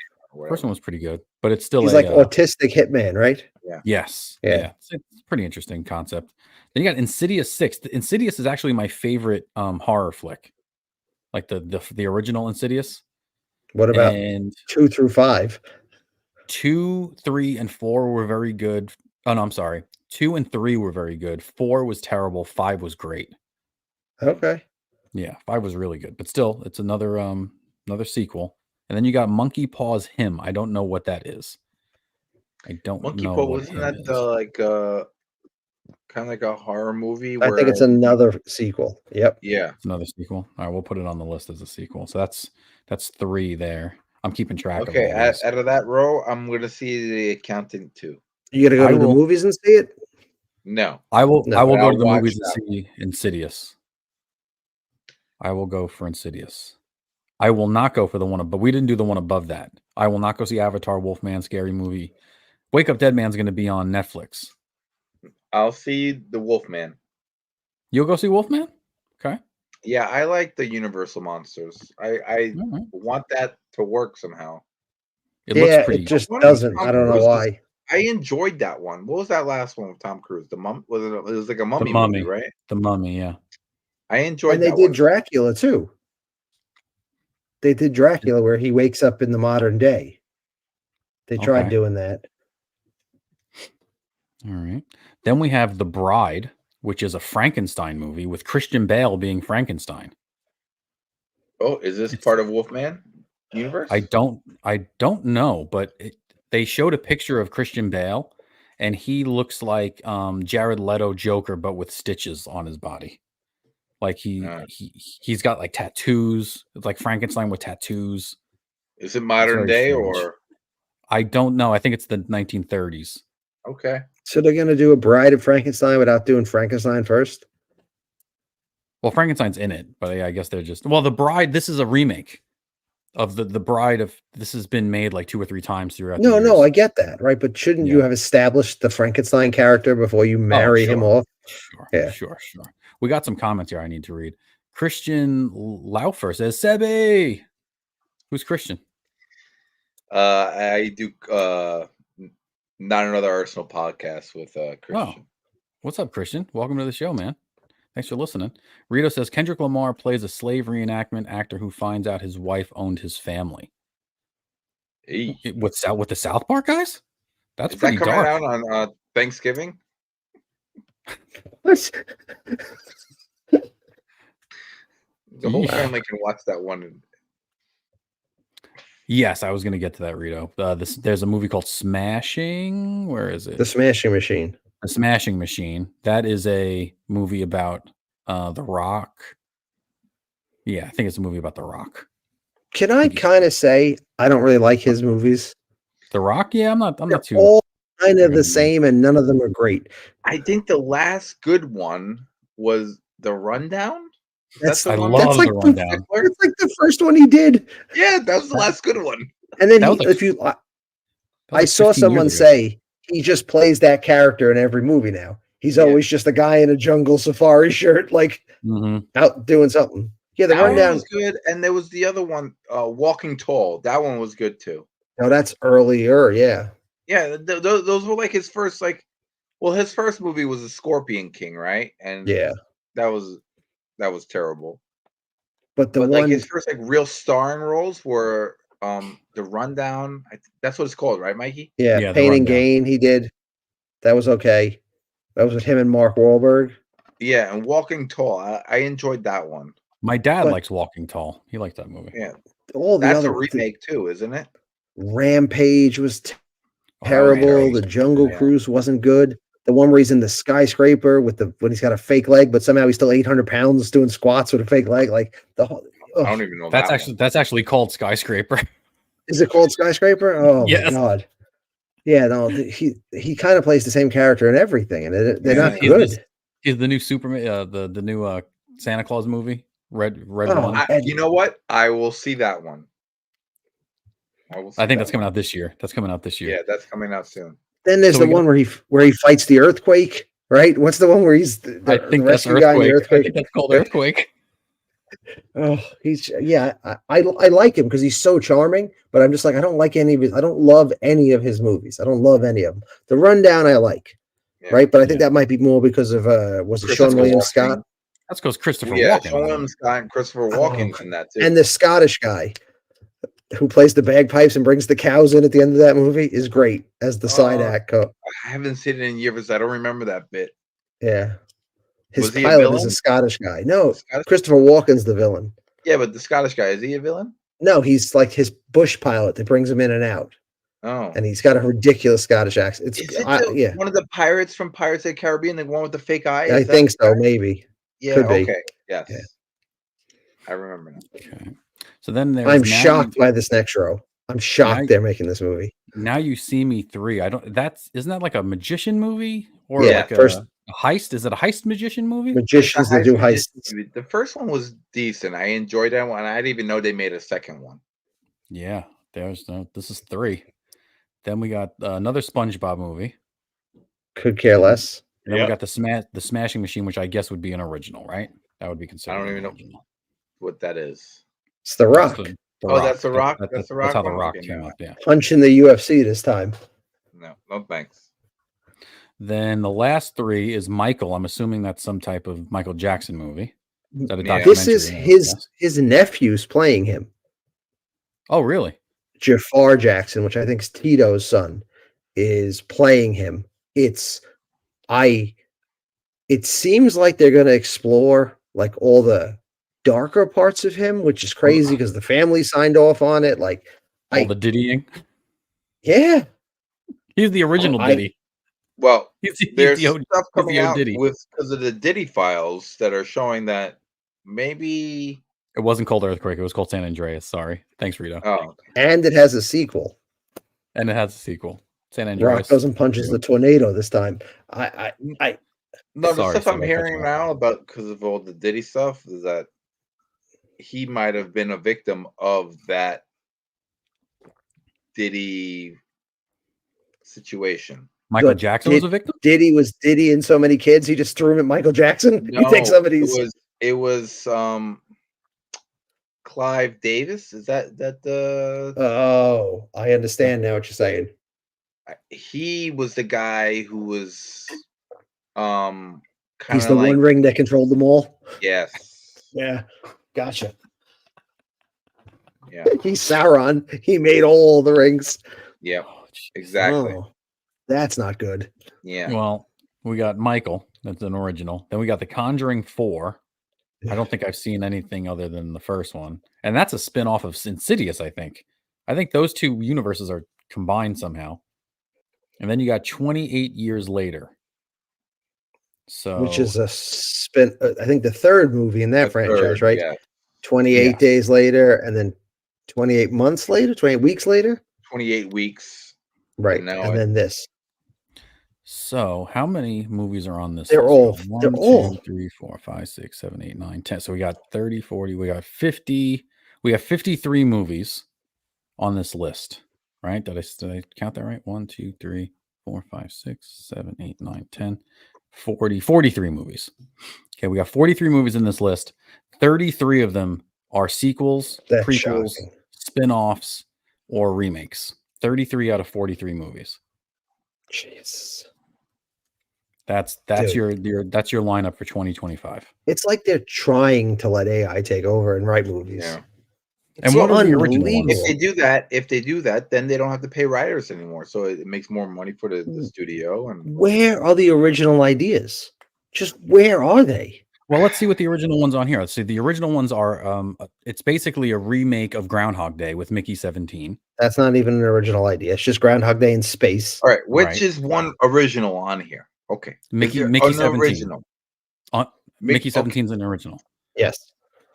First one was pretty good, but it's still He's a like autistic hitman, right? yes. Yeah. Yeah. It's a pretty interesting concept. Then you got Insidious 6. Insidious is actually my favorite horror flick. Like the original Insidious. What about And 2 through 5? 2, 3, and 4 were very good. Oh no, I'm sorry. 2 and 3 were very good. 4 was terrible. 5 was great. Okay. Yeah, 5 was really good. But still, it's another sequel. And then you got Monkey Paw's Him. I don't know what that is. I don't Monkey know Paw, what wasn't Him that is. kind of like a horror movie? I think it's another sequel. Yep. Yeah. It's another sequel. All right, we'll put it on the list as a sequel. So that's 3 there. I'm keeping track Okay, of all these. out of that row, I'm gonna see The Accountant 2. You gotta go to the movies and see it? No. I will No, go I'll to the watch movies that and see Insidious. I will go for Insidious. I will not go for the one but we didn't do the one above that. I will not go see Avatar, Wolfman, Scary Movie. Wake Up Dead Man's going to be on Netflix. I'll see The Wolfman. You'll go see Wolfman? Okay. Yeah, I like the Universal monsters. I All right. want that to work somehow. It looks Yeah, pretty. it just I wonder if doesn't. Tom I don't know Cruise why. I enjoyed that one. What was that last one with Tom Cruise? The Mum was it? It was like a mummy, Mummy. movie, right? The Mummy, yeah. I enjoyed And they that did one. Dracula too. They did Dracula where he wakes up in the modern day. They tried Okay. doing that. All right. Then we have The Bride, which is a Frankenstein movie with Christian Bale being Frankenstein. Oh, is this part of Wolfman universe? I don't know, but they showed a picture of Christian Bale, and he looks like Jared Leto Joker, but with stitches on his body. Like he's got like tattoos. It's like Frankenstein with tattoos. Is it modern very day strange. or I don't know. I think it's the 1930s. okay? So they're gonna do a Bride of Frankenstein without doing Frankenstein first? Well, Frankenstein's in it, but I guess they're just The Bride. This is a remake of the Bride of. This has been made like 2 or 3 times throughout. No, the no, years. I get that, right? But shouldn't you Yeah. have established the Frankenstein character before you marry him sure. off? Sure, Yeah. sure. We got some comments here I need to read. Christian Laufer says, Sebi. Who's Christian? I do not another Arsenal podcast with Christian. Oh, what's up, Christian? Welcome to the show, man. Thanks for listening. Rito says, Kendrick Lamar plays a slave reenactment actor who finds out his wife owned his family. Eey. with the South Park guys. That's Is pretty that coming dark. out on Thanksgiving? What? The whole Yeesh. family can watch that one. Yes, I was going to get to that, Rito. There's a movie called Smashing. Where is it? The Smashing Machine. The Smashing Machine. That is a movie about The Rock. Yeah, I think it's a movie about The Rock. Can I kind of say I don't really like his movies? The Rock? Yeah, I'm not They're too. all kind of the same, and none of them are great. I think the last good one was The Rundown. That's I the one? love That's like The Rundown. That's like the first one he did. Yeah, that was the last good one. And then That was like- if you, That was I like saw 15 years someone ago. say he just plays that character in every movie now. He's Yeah. always just a guy in a jungle safari shirt, like Mhm. out doing something. Yeah, the That one Rundown. was good, and there was the other one, Walking Tall. That one was good too. No, that's earlier. Yeah, Yeah, those were like his first, like, well, his first movie was The Scorpion King, right? And yeah. that was terrible. But the But one, like his first like real starring roles were The Rundown. That's what it's called, right, Mikey? yeah, Yeah, The Pain and Rundown. Gain, he did. That was okay. That was with him and Mark Wahlberg. Yeah, and Walking Tall. I enjoyed that one. My dad But- likes Walking Tall. He liked that movie. Yeah, All the that's other a remake too, isn't it? Rampage was Oh, that was terrible. terrible. The Jungle Yeah. Cruise wasn't good. The one where he's in the skyscraper with when he's got a fake leg, but somehow he's still 800 pounds doing squats with a fake leg. Like the whole. I don't even know That's actually called Skyscraper. Is it called Skyscraper? Oh Yes. my god. Yeah, no, he kind of plays the same character in everything, and they're Yeah. not good. Is the new Superman the new Santa Claus movie? Red Oh, one. You know what? I will see that one. I think that's coming out this year. That's coming out this year. Yeah, that's coming out soon. Then there's So the we one where he fights the earthquake, right? What's the one where he's I think that's rescue guy in the Earthquake. I earthquake? think that's called Earthquake. Oh, I like him because he's so charming, but I'm just like I don't like any of his. I don't love any of his movies. I don't love any of them. The Rundown I like, Yeah. right? But I think that might be more because of was it Christopher Sean William Walken. Scott That's because Christopher Yeah, Walken. Sean William Scott and Christopher Walken in that too. and the Scottish guy who plays the bagpipes and brings the cows in at the end of that movie is great as the side act. I haven't seen it in years. I don't remember that bit. Yeah, his Was he a pilot is villain? a Scottish guy. No, Scottish? Christopher Walken's the villain. Yeah, but the Scottish guy, is he a villain? No, he's like his bush pilot that brings him in and out, Oh, and he's got a ridiculous Scottish accent. is it one of the pirates from Pirates of the Caribbean, the one with the fake eye? I Is that think the so. guy? Maybe. Yeah. Could be. Okay. Yes. Yeah. I remember now. Okay. So then there's I'm now shocked by this next row. I'm shocked Now- they're making this movie. Now You See Me 3. Isn't that like a magician movie or Yeah, like first- a heist? Is it a heist magician movie? Magicians that do heists. The first one was decent. I enjoyed that one. I didn't even know they made a second one. Yeah, this is 3. Then we got another SpongeBob movie. Could care less. And then Yep. we got the Smashing Machine, which I guess would be an original, right? That would be considered. I don't an even know. original. What that is? It's The Rock. The Oh, that's The Rock? That's That's The how Rock the one? Rock Okay, came no. up. Yeah. Punching the UFC this time. No thanks. Then the last 3 is Michael. I'm assuming that's some type of Michael Jackson movie. Is that a Yeah. This is documentary? his nephew's playing him. Oh, really? Jafar Jackson, which I think is Tito's son, is playing him. It seems like they're going to explore like all the darker parts of him, which is crazy because the family signed off on it. Like, All the Diddying. yeah, He's the original I- Diddy. Well, He's the there's O- stuff he's coming the out Diddy. because of the Diddy files that are showing that maybe. It wasn't called Earthquake. It was called San Andreas. Sorry. Thanks, Rito. Oh, and it has a sequel. And it has a sequel. San Rock Andreas. goes and punches the tornado this time. I no, the Sorry, stuff I'm sorry, hearing that's now about because of all the Diddy stuff is that he might have been a victim of that Diddy situation. Michael But Jackson was a victim? Diddy was Diddy and so many kids. He just threw him at Michael Jackson. No, he takes somebody's. It was Clive Davis. Is that the? Oh, I understand now what you're saying. He was the guy who was kind He's of the like one ring that controlled them all. yes. Yeah, gotcha. Yeah. He's Sauron. He made all the rings. Yep. Oh, jeez. Exactly. Oh, that's not good. Yeah. Well, we got Michael. That's an original. Then we got The Conjuring 4. I don't think I've seen anything other than the first one. And that's a spin-off of Insidious, I think. I think those two universes are combined somehow. And then you got 28 Years Later. So Which is a spin. I think the third movie in that The franchise, third, right? Yeah. 28 Yes. days later, and then 28 months later, 28 weeks later. 28 weeks. Right. now And then this. So how many movies are on this? They're list? all- We got they're 1, all- 2, 3, 4, 5, 6, 7, 8, 9, 10. So we got 30, 40, we got 50. We have 53 movies on this list, right? Did I count that right? 1, 2, 3, 4, 5, 6, 7, 8, 9, 10, 40, 43 movies. Okay, we got 43 movies in this list. 33 of them are sequels, That's prequels, shocking. spin-offs, or remakes. 33 out of 43 movies. Jeez. That's Dude. your lineup for 2025. It's like they're trying to let AI take over and write movies. Yeah. And what are the original unbelievable. ones? If they do that, then they don't have to pay writers anymore. So it makes more money for the studio. And Where are the original ideas? Just where are they? Well, let's see what the original ones on here. Let's see. The original ones are it's basically a remake of Groundhog Day with Mickey 17. That's not even an original idea. It's just Groundhog Day in space. all right, which Right. is one original on here? Okay, Mickey Is there Mickey an 17. original? Mickey okay. 17 is an original. Yes.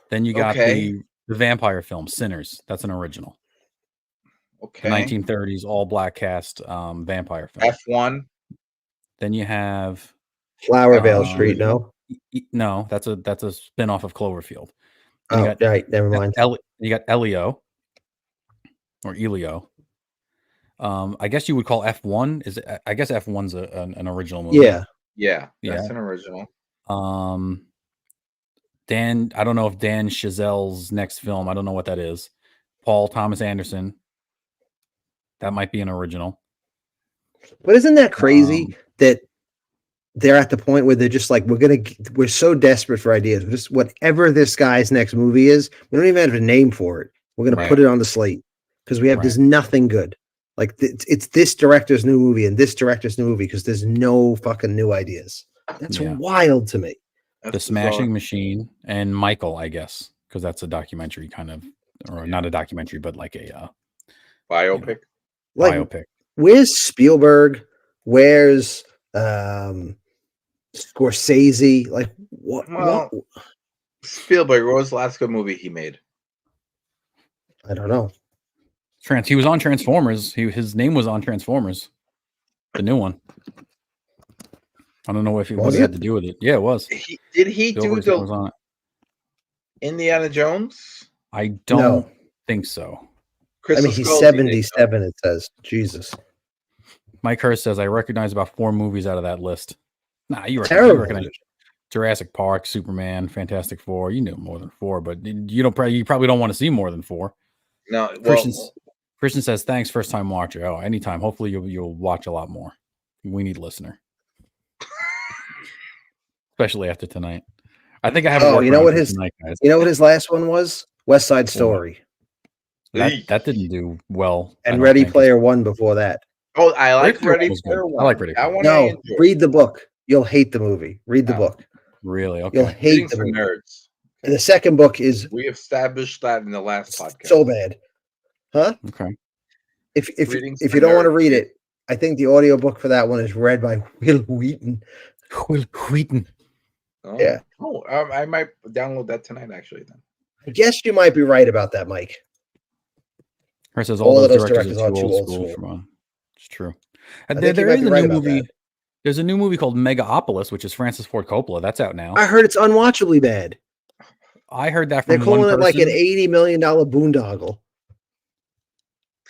Then you got Okay. the vampire film Sinners. That's an original. The Okay, 1930s all black cast vampire film. F1. Then you have Flower Vale Um, Street, no? no, that's a spin-off of Cloverfield. Then Oh, you got right. Never mind. you got Elio or Elio. I guess you would call F1 I guess F1's an original movie. Yeah. Yeah, that's Yeah. an original. Dan, I don't know if Dan Chazelle's next film, I don't know what that is. Paul Thomas Anderson. That might be an original. But isn't that crazy Um, that they're at the point where they're just like, we're so desperate for ideas. We're just whatever this guy's next movie is, we don't even have a name for it. We're going to Right. put it on the slate because we have there's nothing good. Like it's this director's new movie and this director's new movie because there's no fucking new ideas. That's Yeah. wild to me. The That's Smashing bizarre. Machine and Michael, I guess, because that's a documentary kind of, or not a documentary, but like a Biopic. Like, biopic. where's Spielberg? Where's Scorsese? Like what? Well- what? Spielberg. What was the last good movie he made? I don't know. He was on Transformers. His name was on Transformers, the new one. I don't know if Was what it it? had to do with it. Yeah, it was. Did he do Spielberg's name was the on it. Indiana Jones? I don't No. think so. I Crystal mean, he's Skulls, he did, though. 77. It says Jesus. Mike Hurst says I recognize about 4 movies out of that list. Nah, you Terrible. recognize Jurassic Park, Superman, Fantastic Four. You knew more than 4, but you probably don't want to see more than 4. No, well, Christian says thanks, first time watcher. Oh, anytime. Hopefully you'll watch a lot more. We need listener, especially after tonight. I think I have. Oh, you know what his tonight, guys. you know what his last one was? West Side Story That didn't do well. I and don't Ready think. Player One before that. oh, I like Player One Ready was good. Player I One. like Ready That Player one. I No, enjoyed. read the book. You'll hate the movie. Read the Oh. book. Really? You'll Okay. hate Readings the for movie. nerds. The second book is We established that in the last podcast. so bad. Huh? Okay. If Readings if for you don't want to nerds. read it, I think the audiobook for that one is read by Will Wheaton. Will Wheaton. Oh. Yeah. Oh, I might download that tonight. Actually, then. I guess you might be right about that, Mike. Her says All all of those those directors directors are too old school. school. It's true. think There you might is be a right new about movie. that. There's a new movie called Megaopolis, which is Francis Ford Coppola. That's out now. I heard it's unwatchably bad. I heard that They're from one calling it person. like an $80 million boondoggle.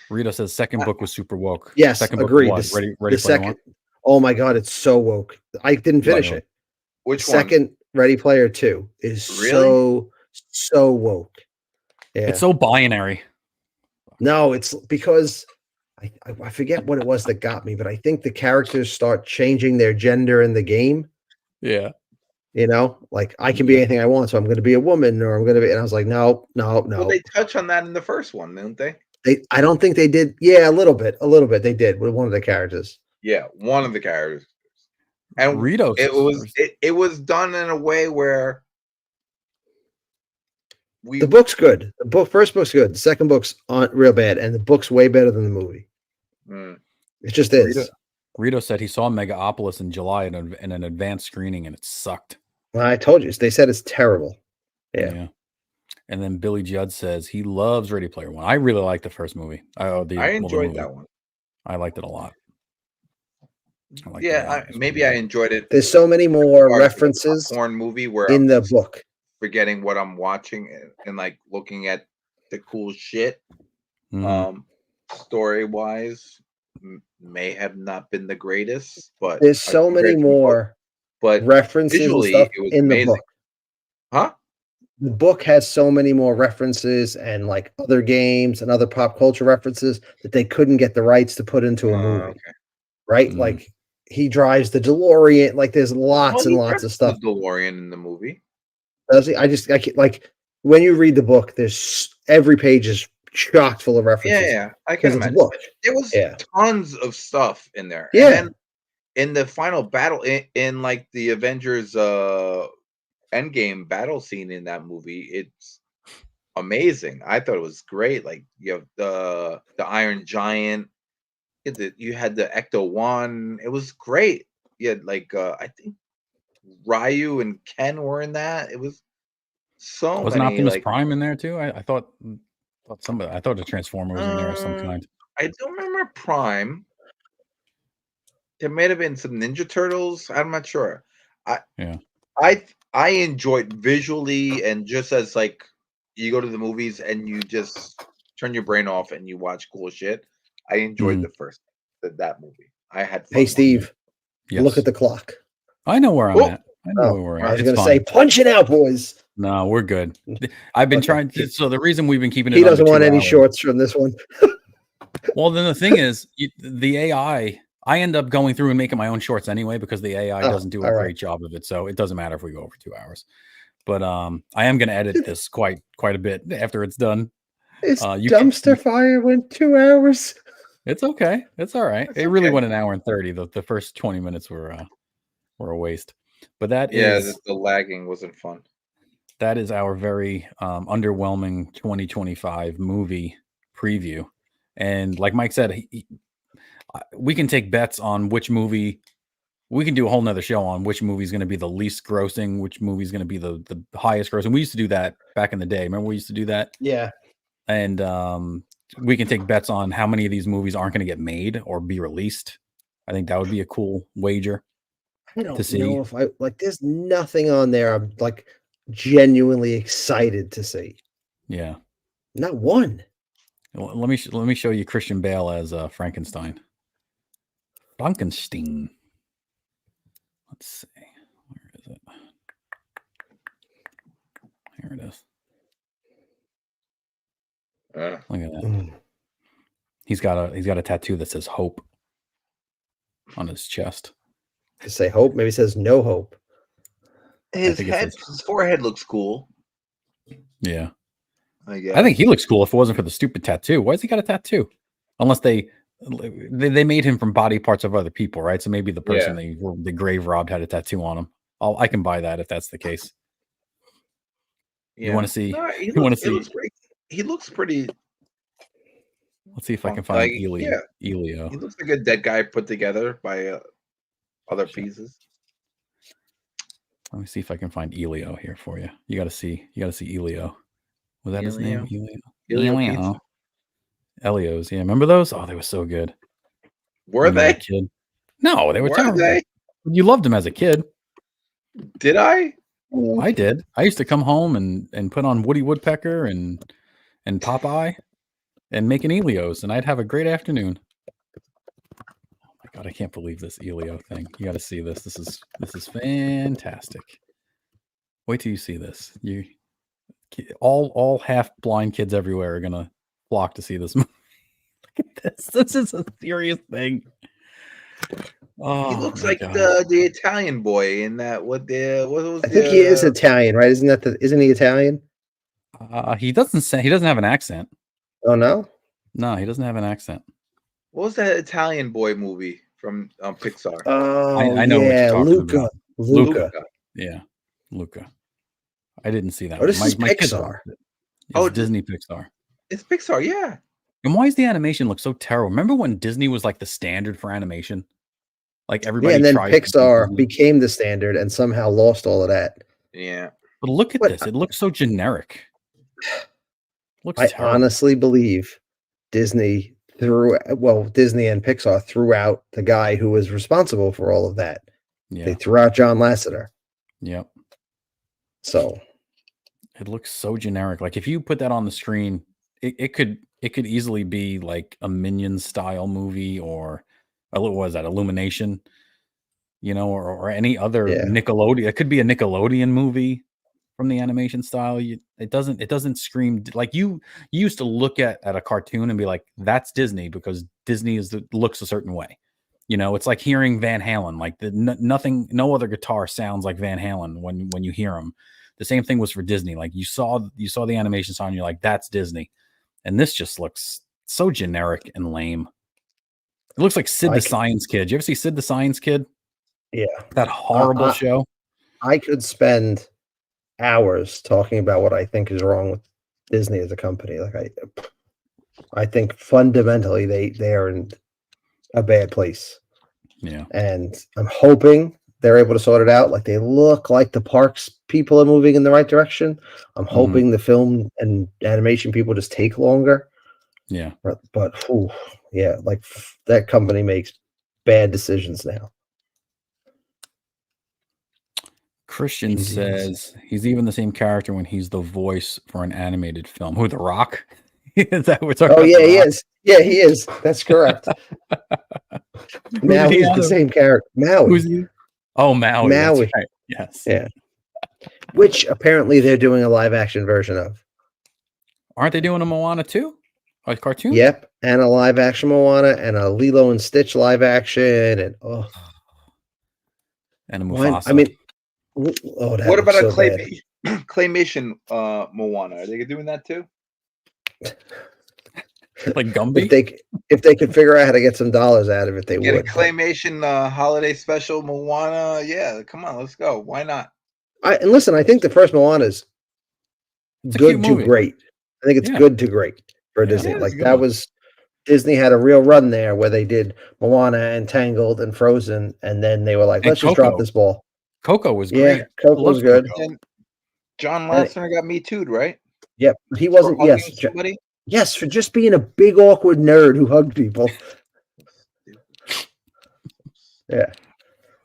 Rita says second book was super woke. Yes, second book agreed. was The Ready Player second, One. oh my god, it's so woke. I didn't finish Right. it. Which Second Ready Player 2 is Really? so woke. Yeah. It's so binary. No, it's because I forget what it was that got me, but I think the characters start changing their gender in the game. Yeah. You know, like I can be anything I want, so I'm going to be a woman, or I'm going to be. And I was like, no. Well, they touch on that in the first one, didn't they? I don't think they did. Yeah, a little bit. They did with one of the characters. Yeah, one of the characters. And Ritos. it was done in a way where the book's good. First book's good. The second book's real bad, and the book's way better than the movie. It just is. Rito said he saw Megapolis in July in an advanced screening, and it sucked. Well, I told you. They said it's terrible. Yeah. And then Billy Judd says he loves Ready Player One. I really liked the first movie. I enjoyed that one. I liked it a lot. Maybe I enjoyed it. There's so many more references porn movie where in the book. Forgetting what I'm watching and like looking at the cool shit. Story wise, may have not been the greatest, but there's so many more references visually, and stuff it was in amazing. the book. Huh? The book has so many more references and like other games and other pop culture references that they couldn't get the rights to put into a movie. Okay. Right? Like he drives the DeLorean. Like there's lots and lots of stuff. The DeLorean in the movie. Does he? I can't, like when you read the book, there's every page is chock full of references. Yeah, I can imagine. There was tons of stuff in there. Yeah. And then in the final battle, in like the Avengers Endgame battle scene in that movie, it's amazing. I thought it was great. Like you have the Iron Giant, you had the Ecto-1. It was great. You had like I think Ryu and Ken were in that. It was so Wasn't many, Optimus like, Prime in there too? I thought I thought the Transformer was in there of some kind. I don't remember Prime. There may have been some Ninja Turtles. I'm not sure. I enjoyed visually, and just as like you go to the movies and you just turn your brain off and you watch cool shit. I enjoyed that movie. I had fun. Hey Steve, look at the clock. I know where I'm at. I know where we're at. I was going to say, punch it out, boys. No, we're good. I've been trying to. So the reason we've been keeping it. He doesn't want any shorts from this one. Well, then the thing is, the AI. I end up going through and making my own shorts anyway because the AI doesn't do a great job of it. So it doesn't matter if we go over 2 hours. But I am going to edit this quite a bit after it's done. This dumpster fire went 2 hours. It's okay. It's all right. It really went 1 hour and 30. The first 20 minutes were a waste. But that is the lagging wasn't fun. That is our very underwhelming 2025 movie preview. And like Mike said, we can take bets on which movie. We can do a whole nother show on which movie is going to be the least grossing, which movie is going to be the highest grossing. We used to do that back in the day. Remember we used to do that? Yeah. And we can take bets on how many of these movies aren't going to get made or be released. I think that would be a cool wager. I don't know if I like. There's nothing on there I'm like genuinely excited to see. Yeah, not one. Well, let me show you Christian Bale as Frankenstein. Frankenstein. Let's see. Where is it? Here it is. Look at that. He's got a tattoo that says hope on his chest. To say hope, maybe it says no hope. His forehead looks cool. Yeah. I guess. I think he looks cool if it wasn't for the stupid tattoo. Why has he got a tattoo? Unless they made him from body parts of other people, right? So maybe the person they grave robbed had a tattoo on him. I can buy that if that's the case. Yeah. You want to see? He looks pretty. Let's see if I can find Elio. He looks like a dead guy put together by other pieces. Let me see if I can find Elio here for you. You got to see Elio. Was that his name? Elio. Elios. Yeah, remember those? Oh, they were so good. Were they? Kid. No, they were terrible. You loved them as a kid. Did I? I did. I used to come home and put on Woody Woodpecker and Popeye and make an Elios, and I'd have a great afternoon. Oh my god, I can't believe this Elio thing. You got to see this. This is fantastic. Wait till you see this. All half blind kids everywhere are gonna flock to see this movie. Look at this. This is a serious thing. He Oh looks my like god. the Italian boy in that. What was I think he is Italian, right? Isn't he Italian? He doesn't have an accent. Oh no. No, he doesn't have an accent. what was that Italian boy movie from Pixar? Oh I know what you're yeah, talking Luca. about. Luca. Yeah, Luca. I didn't see that Oh, one. this is My kids Pixar. watched it. It's Oh, Disney Pixar. It's Pixar, yeah. And why does the animation look so terrible? Remember when Disney was like the standard for animation? Like Yeah, everybody and then tries to beat Pixar Disney. became the standard and somehow lost all of that. Yeah. But look at But this. It looks so generic. Looks I terrible. honestly believe Disney Disney and Pixar threw out the guy who was responsible for all of that. Yeah. They threw out John Lasseter. Yep. So It looks so generic. Like if you put that on the screen, it could easily be like a Minions style movie or what was that, Illumination, or any other Yeah. Nickelodeon. It could be a Nickelodeon movie from the animation style. It doesn't scream like you used to look at a cartoon and be like, that's Disney because Disney looks a certain way. It's like hearing Van Halen. Like no other guitar sounds like Van Halen when you hear him. The same thing was for Disney. Like you saw the animation style and you're like, that's Disney. And this just looks so generic and lame. It looks like Sid the Science Kid. You ever see Sid the Science Kid? Yeah. That horrible show. I could spend hours talking about what I think is wrong with Disney as a company. Like I think fundamentally they are in a bad place. Yeah. And I'm hoping they're able to sort it out. Like they look like the parks people are moving in the right direction. I'm hoping the film and animation people just take longer. Yeah. But yeah, like that company makes bad decisions now. Christian says he's even the same character when he's the voice for an animated film. Who, The Rock? Is that what we're talking about? Oh yeah, he is. Yeah, he is. That's correct. Now he's the same character. Maui. Who's he? Oh, Maui. Maui. That's right. Yes. Yeah. Which apparently they're doing a live action version of. Aren't they doing a Moana too? A cartoon? Yep. And a live action Moana and a Lilo and Stitch live action and and a Mufasa. I mean, that what about so a claymation Moana? Are they doing that too? Like Gumby? If they could figure out how to get some dollars out of it, they Get would. a claymation holiday special Moana. Yeah, come on, let's go. Why not? And listen, I think the first Moana is good to great. I think it's good to great for Disney. Like that was Disney had a real run there where they did Moana and Tangled and Frozen, and then they were like, let's just drop this ball. Coco was great. Coco was good. And John Lasseter got Me Too'd, right? Yep, he wasn't. Yes, for just being a big awkward nerd who hugged people. Yeah.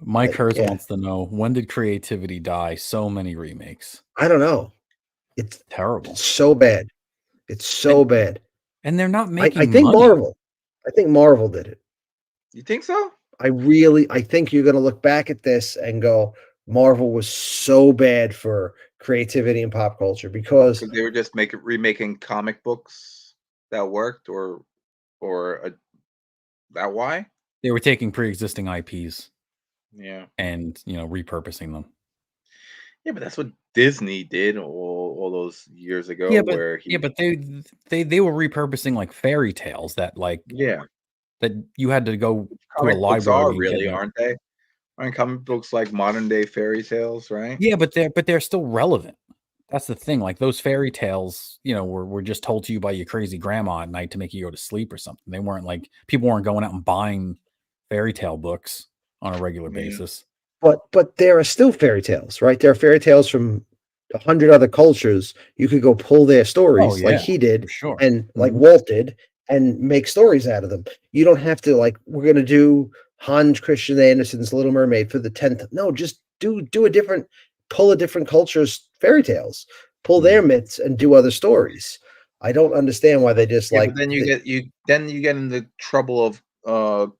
Mike Hurst wants to know, when did creativity die? So many remakes. I don't know. It's terrible. It's so bad. It's so bad. And they're not making I think money. Marvel. I think Marvel did it. You think so? I think you're going to look back at this and go, Marvel was so bad for creativity and pop culture because they were just remaking comic books that worked, or that why? They were taking pre-existing IPs. Yeah. And, repurposing them. Yeah, but that's what Disney did all those years ago. Yeah, but they were repurposing like fairy tales that that you had to go to a library. Aren't they? Aren't comic books like modern day fairy tales, right? Yeah, but they're still relevant. That's the thing. Like those fairy tales, were just told to you by your crazy grandma at night to make you go to sleep or something. They weren't like people weren't going out and buying fairy tale books on a regular basis. But there are still fairy tales, right? There are fairy tales from 100 other cultures. You could go pull their stories like he did, and like Walt did, and make stories out of them. You don't have to we're gonna do Hans Christian Andersen's Little Mermaid for the 10th. No, just pull a different culture's fairy tales, pull their myths, and do other stories. I don't understand why they just but then you get into trouble of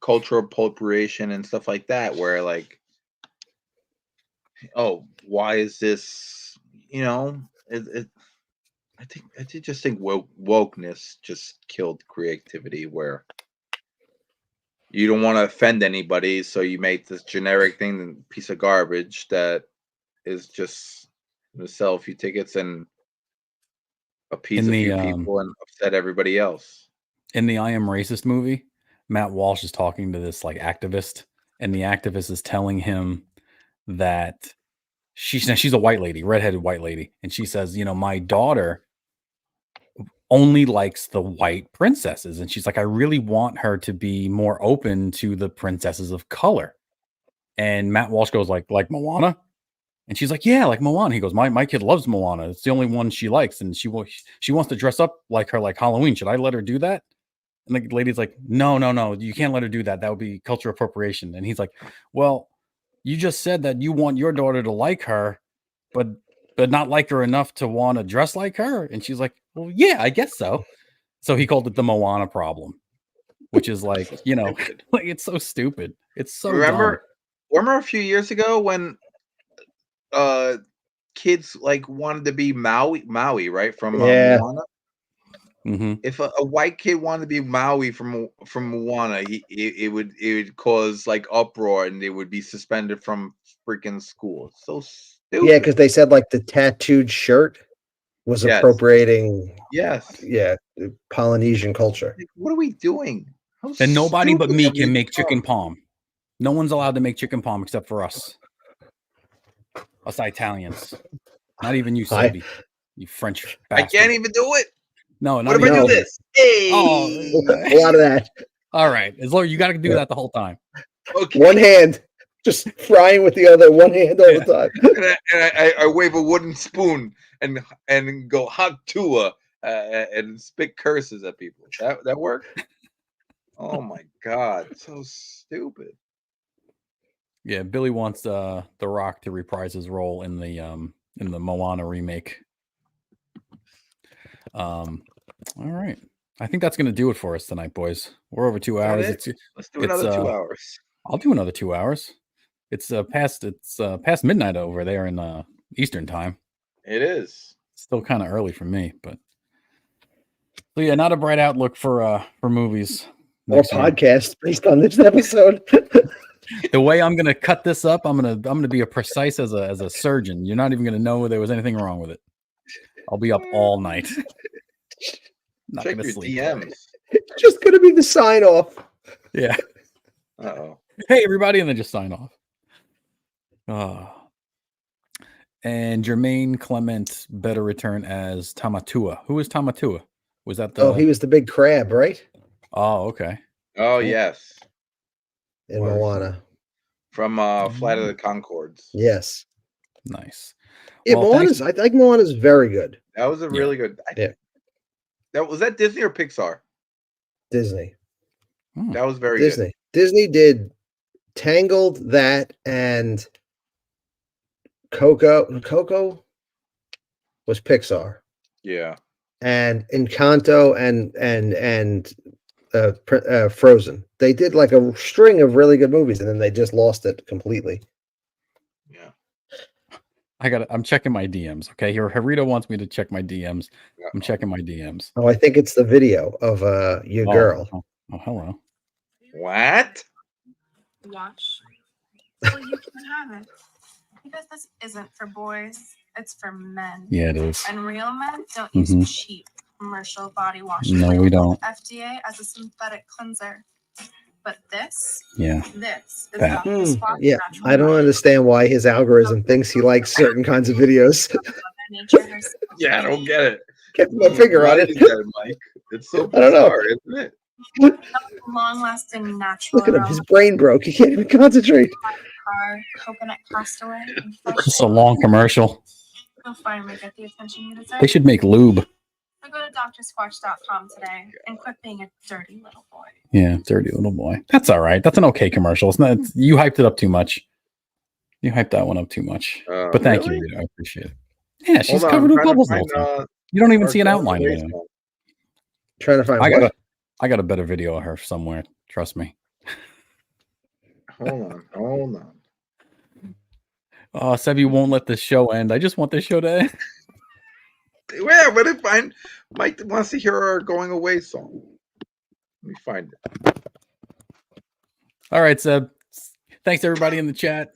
cultural appropriation and stuff like that, where why is this? I just think wokeness just killed creativity. Where you don't want to offend anybody, so you make this generic thing, piece of garbage that is just to sell a few tickets and appease a few people and upset everybody else. In the I Am Racist movie, Matt Walsh is talking to this like activist, and the activist is telling him that she's a white lady, redheaded white lady, and she says, my daughter only likes the white princesses, and she's like, I really want her to be more open to the princesses of color. And Matt Walsh goes like Moana, and she's like, yeah, like Moana. He goes, my kid loves Moana. It's the only one she likes, and she wants to dress up like her, like Halloween. Should I let her do that? And the lady's like, no, you can't let her do that. That would be cultural appropriation. And he's like, well, you just said that you want your daughter to like her, but not like her enough to want to dress like her. And she's like, well, yeah, I guess so. So he called it the Moana problem, which is like, like it's so stupid. It's so remember a few years ago when kids like wanted to be Maui, right? From Moana. Mm-hmm. If a white kid wanted to be Maui from Moana, it would cause like uproar, and they would be suspended from freaking school. It's so stupid. Yeah, because they said like the tattooed shirt was appropriating. Yes. Yeah, Polynesian culture. Like, what are we doing? And nobody but me can make chicken palm. No one's allowed to make chicken palm except for us. Us Italians. Not even you, Sebi. You French bastard. I can't even do it. No, what if I do this? Hey, a lot of that. All right, as long as you got to do that the whole time. Okay. One hand, just frying with the other. One hand all the time. And I wave a wooden spoon and go hot tua and spit curses at people. That work? Oh my god, so stupid. Yeah, Billy wants The Rock to reprise his role in the Moana remake. All right. I think that's going to do it for us tonight, boys. We're over 2 hours. Let's do another 2 hours. I'll do another 2 hours. It's past midnight over there in Eastern time. It is. Still kind of early for me, but so yeah, not a bright outlook for movies. Or podcasts based on this episode. The way I'm gonna cut this up, I'm gonna be as precise as a surgeon. You're not even gonna know there was anything wrong with it. I'll be up all night. Not Check gonna your sleep. DMs. It's just gonna be the sign off. Yeah. Uh-oh. Hey everybody, and then just sign off. And Jermaine Clement better return as Tamatua. Who is Tamatua? Was that the? Oh, he was the big crab, right? Oh, okay. Oh yes. In Moana. From Flight of the Conchords. Yes. Nice. Yeah, Moana's. I think Moana's very good. That was a really good. Yeah. That Disney or Pixar? Disney. That was very Disney. good. Disney did Tangled, that, and Coco. Coco was Pixar. Yeah. And Encanto and Frozen. They did like a string of really good movies, and then they just lost it completely. Yeah. I'm checking my DMs. Okay, here Harito wants me to check my DMs. I'm checking my DMs. Oh, I think it's the video of your girl. Oh, hello. What? Watch. Well, you can have it. Because this isn't for boys, it's for men. Yeah, it is. And real men don't use cheap commercial body wash. No, we don't. FDA as a synthetic cleanser. But this is That. Dr. Squat's Yeah, natural I don't body. understand why his algorithm thinks he likes certain kinds of videos. Yeah, I don't get it. Kept my finger on Why it. is that, Mike? It's so I don't know. bizarre, isn't it? Long-lasting natural Look at him. aroma. His brain broke. He can't even concentrate. Car, coconut castaway, and fresh. Just a long commercial. You'll finally get the attention you deserve. They should make lube. So go to drsquatch.com today and quit being a dirty little boy. Yeah, dirty little boy. That's all right. That's an okay commercial. It's not. You hyped it up too much. You hyped that one up too much. But thank you, Rita. I appreciate it. Yeah, she's Hold on, covered I'm with trying to bubbles the find, whole time. You don't even see an our outline of voice it. note. Trying to find I got a better video of her somewhere. Trust me. Hold on. Oh, Sebi won't let the show end. I just want the show to end. Yeah, but if Mike wants to hear our going away song. Let me find it. All right, Seb. Thanks everybody in the chat.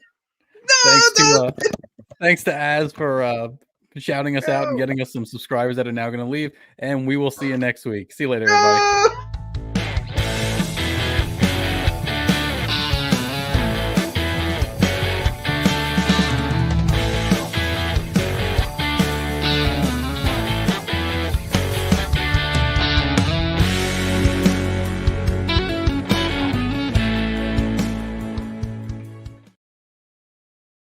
Thanks to Az for shouting us out and getting us some subscribers that are now going to leave. And we will see you next week. See you later, everybody.